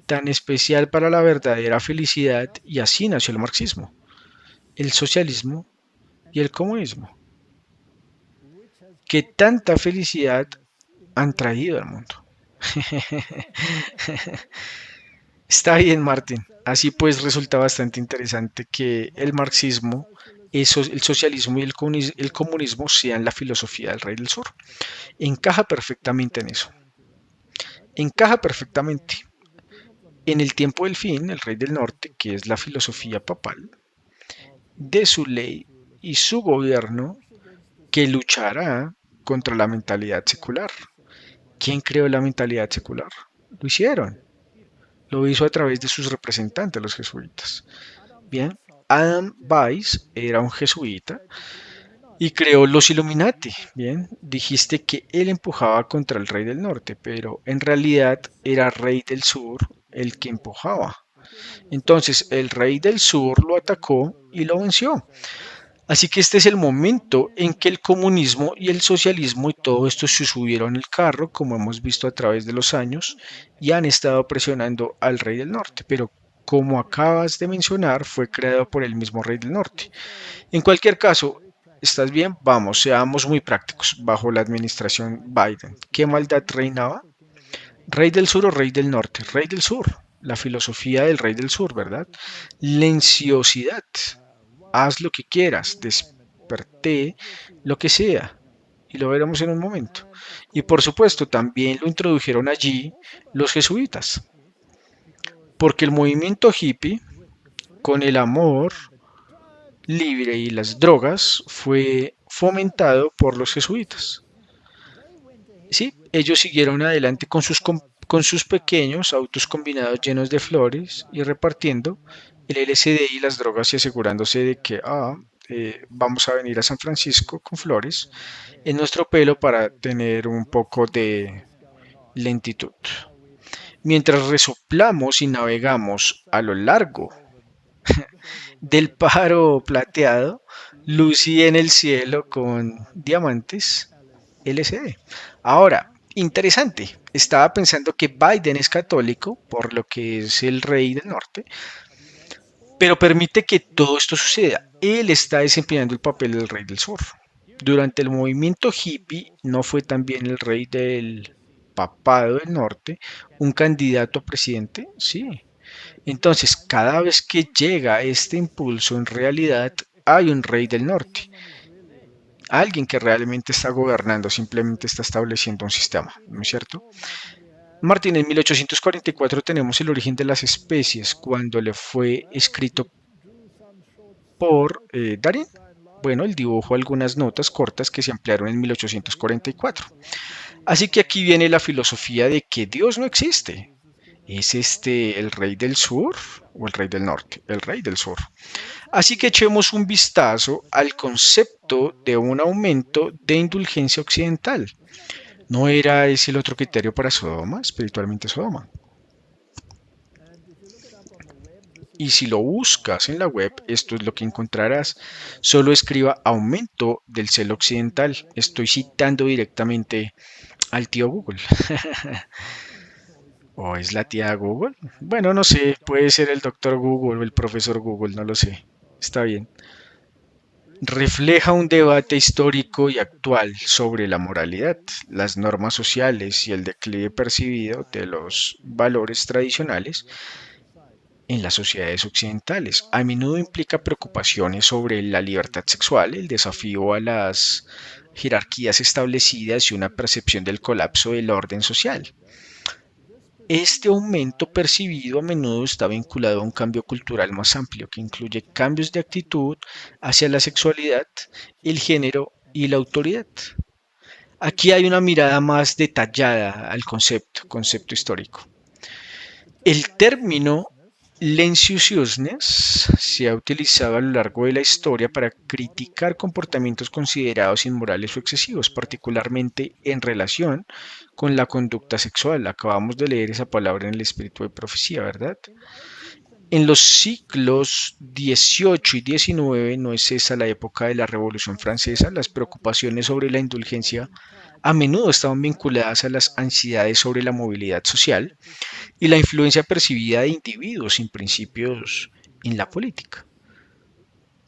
Tan especial para la verdadera felicidad y así nació el marxismo, el socialismo y el comunismo, que tanta felicidad han traído al mundo. Está bien, Martín. Así pues resulta bastante interesante que el marxismo, el socialismo y el comunismo sean la filosofía del rey del sur. Encaja perfectamente en eso. Encaja perfectamente. En el tiempo del fin, el rey del norte, que es la filosofía papal, de su ley y su gobierno, que luchará contra la mentalidad secular. ¿Quién creó la mentalidad secular? Lo hicieron. Lo hizo a través de sus representantes, los jesuitas. Bien, Adam Weiss era un jesuita y creó los Illuminati. Bien, dijiste que él empujaba contra el rey del norte, pero en realidad era rey del sur el que empujaba. Entonces el rey del sur lo atacó y lo venció. Así que este es el momento en que el comunismo y el socialismo y todo esto se subieron al carro, como hemos visto a través de los años, y han estado presionando al rey del norte. Pero como acabas de mencionar, fue creado por el mismo rey del norte. En cualquier caso, ¿estás bien? Vamos, seamos muy prácticos. Bajo la administración Biden, ¿qué maldad reinaba? ¿Rey del sur o rey del norte? Rey del sur. La filosofía del rey del sur, ¿verdad? Lenciosidad. Haz lo que quieras, desperté, lo que sea. Y lo veremos en un momento. Y por supuesto, también lo introdujeron allí los jesuitas. Porque el movimiento hippie, con el amor libre y las drogas, fue fomentado por los jesuitas. Sí, ellos siguieron adelante con sus pequeños autos combinados llenos de flores y repartiendo el LSD y las drogas y asegurándose de que vamos a venir a San Francisco con flores en nuestro pelo para tener un poco de lentitud. Mientras resoplamos y navegamos a lo largo del pájaro plateado, lucí en el cielo con diamantes LCD. Ahora, interesante, estaba pensando que Biden es católico, por lo que es el rey del norte, pero permite que todo esto suceda. Él está desempeñando el papel del rey del sur. Durante el movimiento hippie no fue también el rey del papado del norte un candidato a presidente, sí. Entonces, cada vez que llega este impulso, en realidad hay un rey del norte, alguien que realmente está gobernando, simplemente está estableciendo un sistema, ¿no es cierto? Martín, en 1844 tenemos el origen de las especies, cuando le fue escrito por Darín. Bueno, él dibujó algunas notas cortas que se ampliaron en 1844. Así que aquí viene la filosofía de que Dios no existe. ¿Es este el rey del sur o el rey del norte? El rey del sur. Así que echemos un vistazo al concepto de un aumento de indulgencia occidental. ¿No era ese el otro criterio para Sodoma, espiritualmente Sodoma? Y si lo buscas en la web, esto es lo que encontrarás. Solo escriba aumento del celo occidental. Estoy citando directamente al tío Google. ¿O es la tía Google? Bueno, no sé, puede ser el doctor Google o el profesor Google, no lo sé. Está bien. Refleja un debate histórico y actual sobre la moralidad, las normas sociales y el declive percibido de los valores tradicionales en las sociedades occidentales. A menudo implica preocupaciones sobre la libertad sexual, el desafío a las jerarquías establecidas y una percepción del colapso del orden social. Este aumento percibido a menudo está vinculado a un cambio cultural más amplio que incluye cambios de actitud hacia la sexualidad, el género y la autoridad. Aquí hay una mirada más detallada al concepto histórico. El término Lencius se ha utilizado a lo largo de la historia para criticar comportamientos considerados inmorales o excesivos, particularmente en relación con la conducta sexual. Acabamos de leer esa palabra en el espíritu de profecía, ¿verdad? En los siglos XVIII y XIX no es esa la época de la Revolución Francesa. Las preocupaciones sobre la indulgencia a menudo estaban vinculadas a las ansiedades sobre la movilidad social y la influencia percibida de individuos sin principios en la política.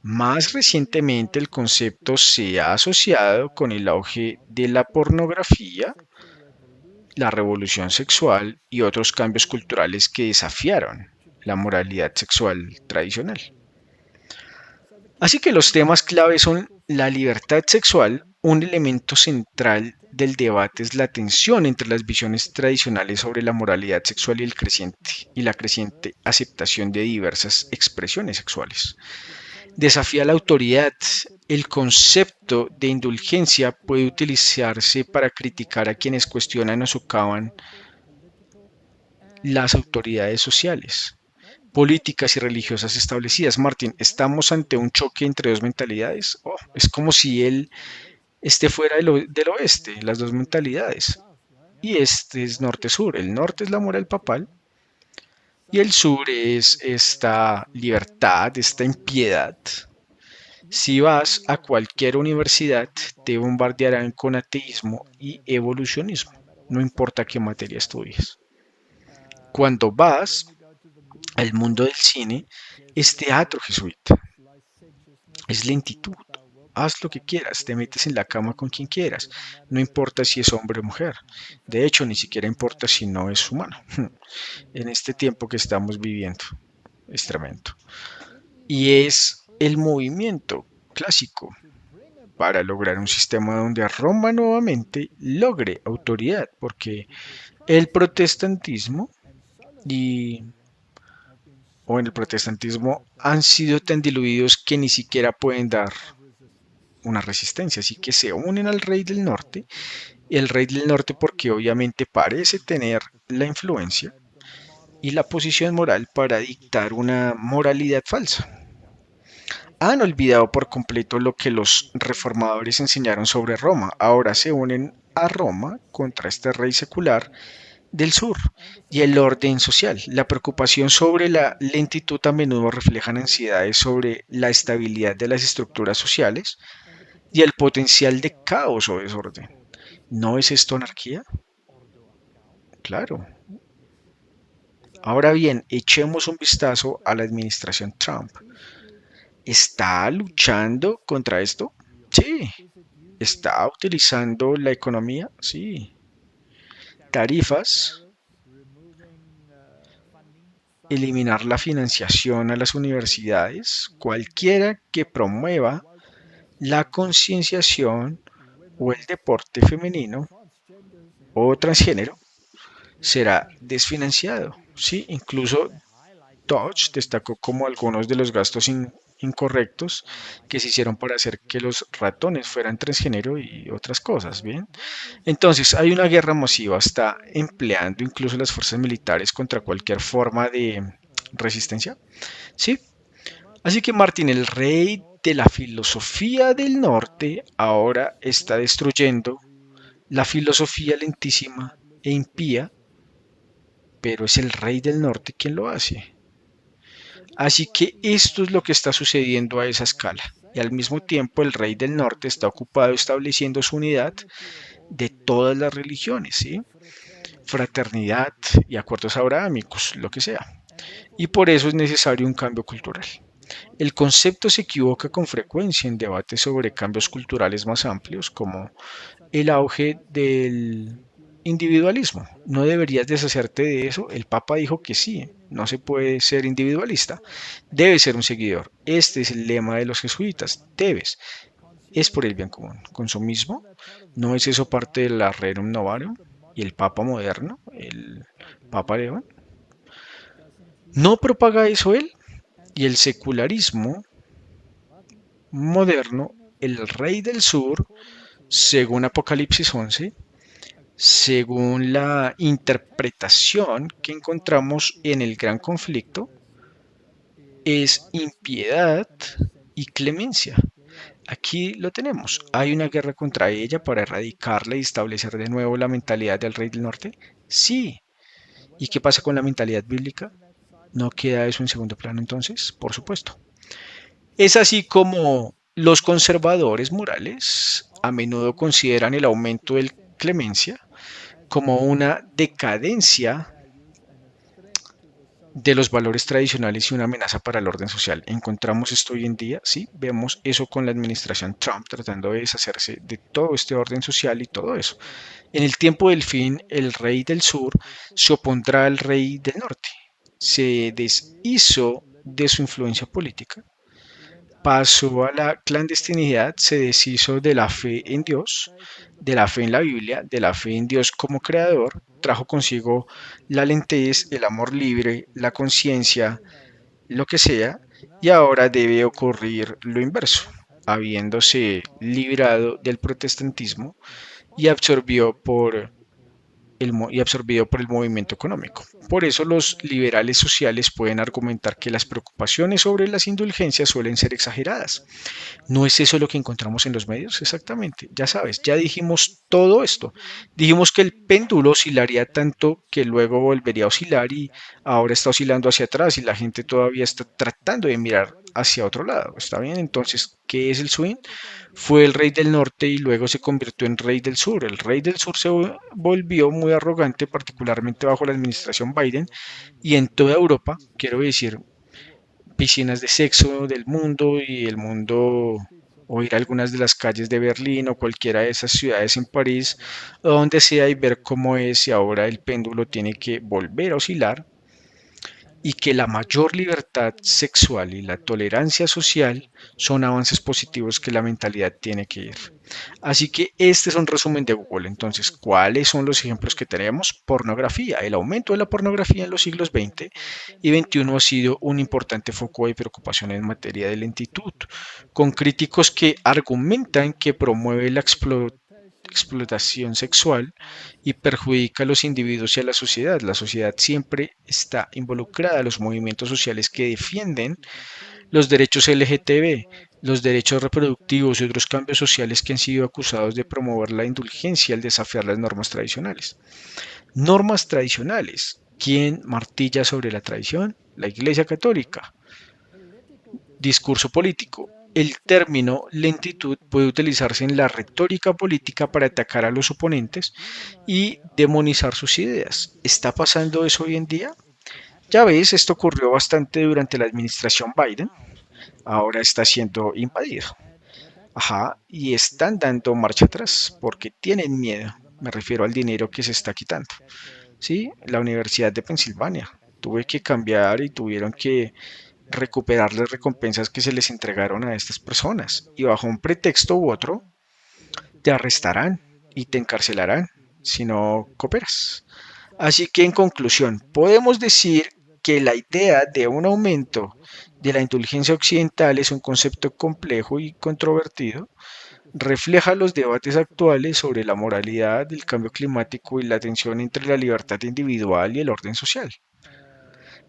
Más recientemente el concepto se ha asociado con el auge de la pornografía, la revolución sexual y otros cambios culturales que desafiaron la moralidad sexual tradicional. Así que los temas clave son la libertad sexual, un elemento central del debate es la tensión entre las visiones tradicionales sobre la moralidad sexual y la creciente aceptación de diversas expresiones sexuales. Desafía la autoridad. El concepto de indulgencia puede utilizarse para criticar a quienes cuestionan o socavan las autoridades sociales, políticas y religiosas establecidas. Martín, ¿estamos ante un choque entre dos mentalidades? Oh, es como si él esté fuera del oeste, las dos mentalidades. Y este es norte-sur. El norte es la moral papal y el sur es esta libertad, esta impiedad. Si vas a cualquier universidad, te bombardearán con ateísmo y evolucionismo, no importa qué materia estudies. Cuando vas al mundo del cine, es teatro jesuita, es lentitud. Haz lo que quieras, te metes en la cama con quien quieras, no importa si es hombre o mujer. De hecho, ni siquiera importa si no es humano. En este tiempo que estamos viviendo, es tremendo. Y es el movimiento clásico para lograr un sistema donde Roma nuevamente logre autoridad, porque el protestantismo y o en el protestantismo han sido tan diluidos que ni siquiera pueden dar una resistencia, así que se unen al rey del norte, y el rey del norte porque obviamente parece tener la influencia y la posición moral para dictar una moralidad falsa. Han olvidado por completo lo que los reformadores enseñaron sobre Roma. Ahora se unen a Roma contra este rey secular del sur y el orden social. La preocupación sobre la lentitud a menudo reflejan ansiedades sobre la estabilidad de las estructuras sociales y el potencial de caos o desorden. ¿No es esto anarquía? Claro. Ahora bien, echemos un vistazo a la administración Trump. ¿Está luchando contra esto? Sí. ¿Está utilizando la economía? Sí. Tarifas, eliminar la financiación a las universidades, cualquiera que promueva la concienciación o el deporte femenino o transgénero será desfinanciado. Sí, incluso Dodge destacó como algunos de los gastos incorrectos que se hicieron para hacer que los ratones fueran transgénero y otras cosas, ¿bien? Entonces, hay una guerra masiva, está empleando incluso las fuerzas militares contra cualquier forma de resistencia. Sí, así que Martín, el rey de la filosofía del norte, ahora está destruyendo la filosofía lentísima e impía, pero es el rey del norte quien lo hace. Así que esto es lo que está sucediendo a esa escala. Y al mismo tiempo el rey del norte está ocupado estableciendo su unidad de todas las religiones, ¿sí? Fraternidad y acuerdos abrahámicos, lo que sea. Y por eso es necesario un cambio cultural. El concepto se equivoca con frecuencia en debates sobre cambios culturales más amplios, como el auge del individualismo. ¿No deberías deshacerte de eso? El Papa dijo que sí, no se puede ser individualista, debe ser un seguidor. Este es el lema de los jesuitas, debes, es por el bien común. Consumismo, ¿no es eso parte de la Rerum Novarum? Y el Papa moderno, el Papa León, ¿no propaga eso él? Y el secularismo moderno, el rey del sur, según Apocalipsis 11, según la interpretación que encontramos en el gran conflicto, es impiedad y clemencia. Aquí lo tenemos. ¿Hay una guerra contra ella para erradicarla y establecer de nuevo la mentalidad del rey del norte? Sí. ¿Y qué pasa con la mentalidad bíblica? ¿No queda eso en segundo plano entonces? Por supuesto. Es así como los conservadores morales a menudo consideran el aumento de clemencia como una decadencia de los valores tradicionales y una amenaza para el orden social. Encontramos esto hoy en día, sí, vemos eso con la administración Trump tratando de deshacerse de todo este orden social y todo eso. En el tiempo del fin, el rey del sur se opondrá al rey del norte. Se deshizo de su influencia política, pasó a la clandestinidad, se deshizo de la fe en Dios, de la fe en la Biblia, de la fe en Dios como creador, trajo consigo la lentez, el amor libre, la conciencia, lo que sea, y ahora debe ocurrir lo inverso, habiéndose librado del protestantismo y absorbido por el movimiento económico. Por eso los liberales sociales pueden argumentar que las preocupaciones sobre las indulgencias suelen ser exageradas. ¿No es eso lo que encontramos en los medios? Exactamente, ya sabes, ya dijimos todo esto. Dijimos que el péndulo oscilaría tanto que luego volvería a oscilar y ahora está oscilando hacia atrás y la gente todavía está tratando de mirar hacia otro lado. ¿Está bien? Entonces, ¿Qué es el swing? Fue el rey del norte y luego se convirtió en rey del sur. El rey del sur se volvió muy arrogante, particularmente bajo la administración Biden y en toda Europa, quiero decir, piscinas de sexo del mundo y el mundo o ir a algunas de las calles de Berlín o cualquiera de esas ciudades en París o donde sea y ver cómo es y ahora el péndulo tiene que volver a oscilar y que la mayor libertad sexual y la tolerancia social son avances positivos que la mentalidad tiene que ir. Así que este es un resumen de Google. Entonces, ¿cuáles son los ejemplos que tenemos? Pornografía. El aumento de la pornografía en los siglos XX y XXI ha sido un importante foco de preocupación en materia de lentitud, con críticos que argumentan que promueve la explotación sexual y perjudica a los individuos y a la sociedad. La sociedad siempre está involucrada, los movimientos sociales que defienden los derechos LGTB, los derechos reproductivos y otros cambios sociales que han sido acusados de promover la indulgencia al desafiar las normas tradicionales. Normas tradicionales. ¿Quién martilla sobre la tradición? La Iglesia Católica. Discurso político. El término lentitud puede utilizarse en la retórica política para atacar a los oponentes y demonizar sus ideas. ¿Está pasando eso hoy en día? Ya ves, esto ocurrió bastante durante la administración Biden. Ahora está siendo invadido. Ajá, y están dando marcha atrás porque tienen miedo. Me refiero al dinero que se está quitando. Sí, la Universidad de Pensilvania. Tuve que cambiar y tuvieron que recuperar las recompensas que se les entregaron a estas personas. Y bajo un pretexto u otro, te arrestarán y te encarcelarán si no cooperas. Así que en conclusión, podemos decir que la idea de un aumento de la indulgencia occidental es un concepto complejo y controvertido, refleja los debates actuales sobre la moralidad, el cambio climático y la tensión entre la libertad individual y el orden social.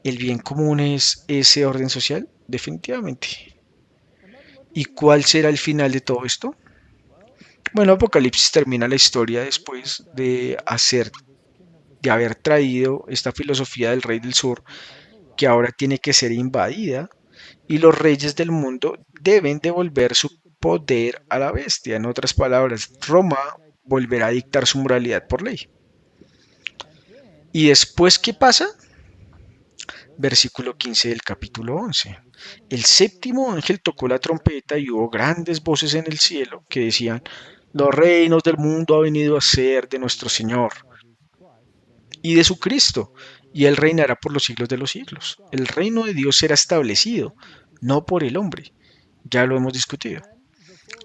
¿El bien común es ese orden social? Definitivamente. ¿Y cuál será el final de todo esto? Bueno, Apocalipsis termina la historia después de haber traído esta filosofía del rey del sur que ahora tiene que ser invadida y los reyes del mundo deben devolver su poder a la bestia. En otras palabras, Roma volverá a dictar su moralidad por ley. ¿Y después qué pasa? Versículo 15 del capítulo 11. El séptimo ángel tocó la trompeta y hubo grandes voces en el cielo que decían, los reinos del mundo ha venido a ser de nuestro Señor y de su Cristo, y él reinará por los siglos de los siglos. El reino de Dios será establecido, no por el hombre. Ya lo hemos discutido.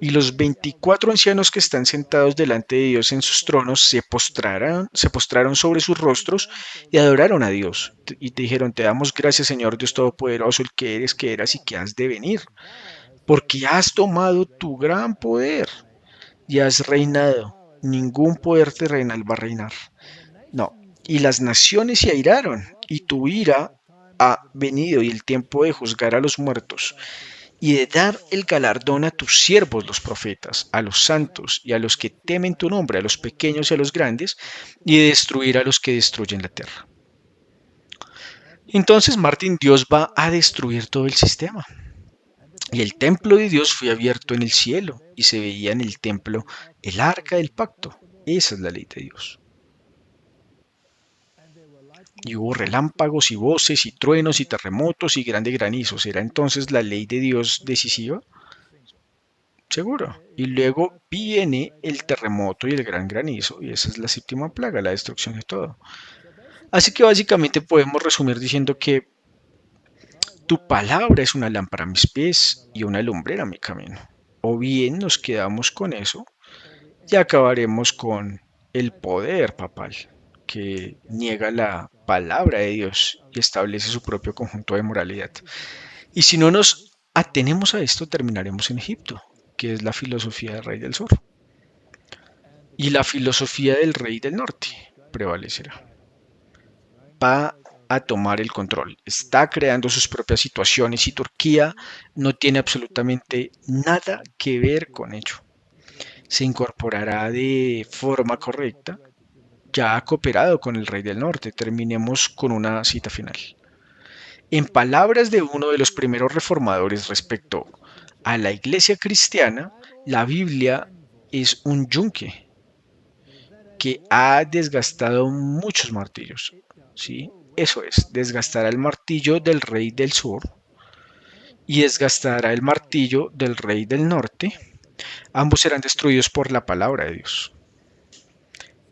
Y los 24 ancianos que están sentados delante de Dios en sus tronos se postraron sobre sus rostros y adoraron a Dios. Y te dijeron, te damos gracias Señor Dios Todopoderoso, el que eres, que eras y que has de venir. Porque has tomado tu gran poder y has reinado. Ningún poder terrenal va a reinar. No. Y las naciones se airaron y tu ira ha venido y el tiempo de juzgar a los muertos y de dar el galardón a tus siervos los profetas, a los santos y a los que temen tu nombre, a los pequeños y a los grandes, y de destruir a los que destruyen la tierra. Entonces, Martín, Dios va a destruir todo el sistema. Y el templo de Dios fue abierto en el cielo, y se veía en el templo el arca del pacto. Esa es la ley de Dios. Y hubo relámpagos y voces y truenos y terremotos y grandes granizos. ¿Era entonces la ley de Dios decisiva? Seguro. Y luego viene el terremoto y el gran granizo, y esa es la séptima plaga, la destrucción de todo. Así que básicamente podemos resumir diciendo que tu palabra es una lámpara a mis pies y una lumbrera a mi camino. O bien nos quedamos con eso y acabaremos con el poder papal, que niega la palabra de Dios y establece su propio conjunto de moralidad. Y si no nos atenemos a esto, terminaremos en Egipto, que es la filosofía del rey del sur. Y la filosofía del rey del norte prevalecerá. Va a tomar el control. Está creando sus propias situaciones y Turquía no tiene absolutamente nada que ver con ello. Se incorporará de forma correcta. Ya ha cooperado con el rey del norte. Terminemos con una cita final. En palabras de uno de los primeros reformadores respecto A la iglesia cristiana, la Biblia es un yunque que ha desgastado muchos martillos. ¿Sí? Eso es, desgastará el martillo del rey del sur y desgastará el martillo del rey del norte. Ambos serán destruidos por la palabra de Dios.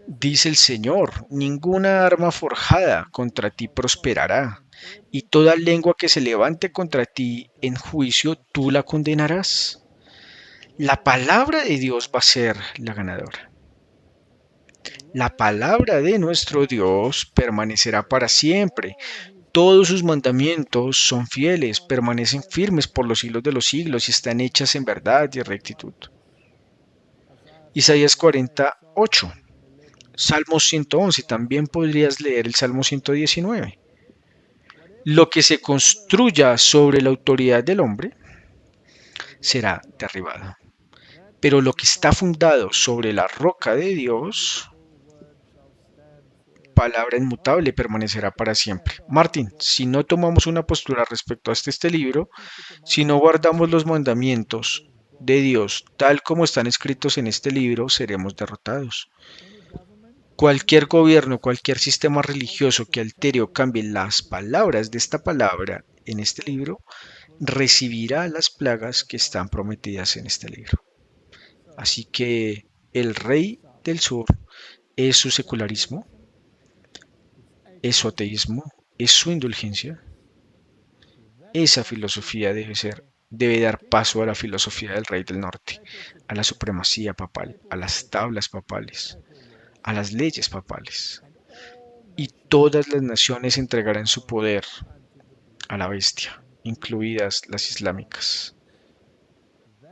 Dice el Señor, ninguna arma forjada contra ti prosperará, y toda lengua que se levante contra ti en juicio tú la condenarás. La palabra de Dios va a ser la ganadora. La palabra de nuestro Dios permanecerá para siempre. Todos sus mandamientos son fieles, permanecen firmes por los siglos de los siglos y están hechas en verdad y rectitud. Isaías 48. Salmo 111, también podrías leer el Salmo 119. Lo que se construya sobre la autoridad del hombre será derribado, pero lo que está fundado sobre la roca de Dios, palabra inmutable, permanecerá para siempre. Martín, si no tomamos una postura respecto a este libro, si no guardamos los mandamientos de Dios tal como están escritos en este libro, seremos derrotados. Cualquier gobierno, cualquier sistema religioso que altere o cambie las palabras de esta palabra en este libro, recibirá las plagas que están prometidas en este libro. Así que el rey del sur es su secularismo, es su ateísmo, es su indulgencia. Esa filosofía debe dar paso a la filosofía del rey del norte, a la supremacía papal, a las tablas papales, a las leyes papales. Y todas las naciones entregarán su poder a la bestia, incluidas las islámicas.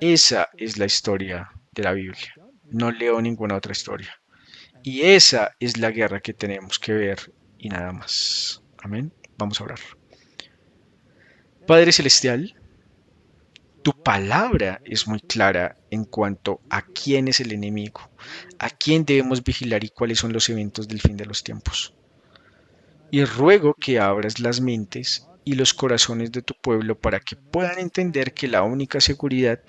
Esa es la historia de la Biblia. No leo ninguna otra historia. Y esa es la guerra que tenemos que ver y nada más. Amén. Vamos a orar. Padre Celestial, tu palabra es muy clara en cuanto a quién es el enemigo, a quién debemos vigilar y cuáles son los eventos del fin de los tiempos. Y ruego que abras las mentes y los corazones de tu pueblo para que puedan entender que la única seguridad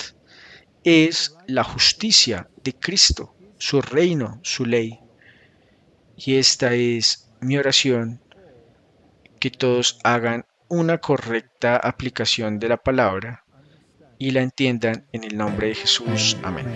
es la justicia de Cristo, su reino, su ley. Y esta es mi oración, que todos hagan una correcta aplicación de la palabra y la entiendan en el nombre de Jesús. Amén.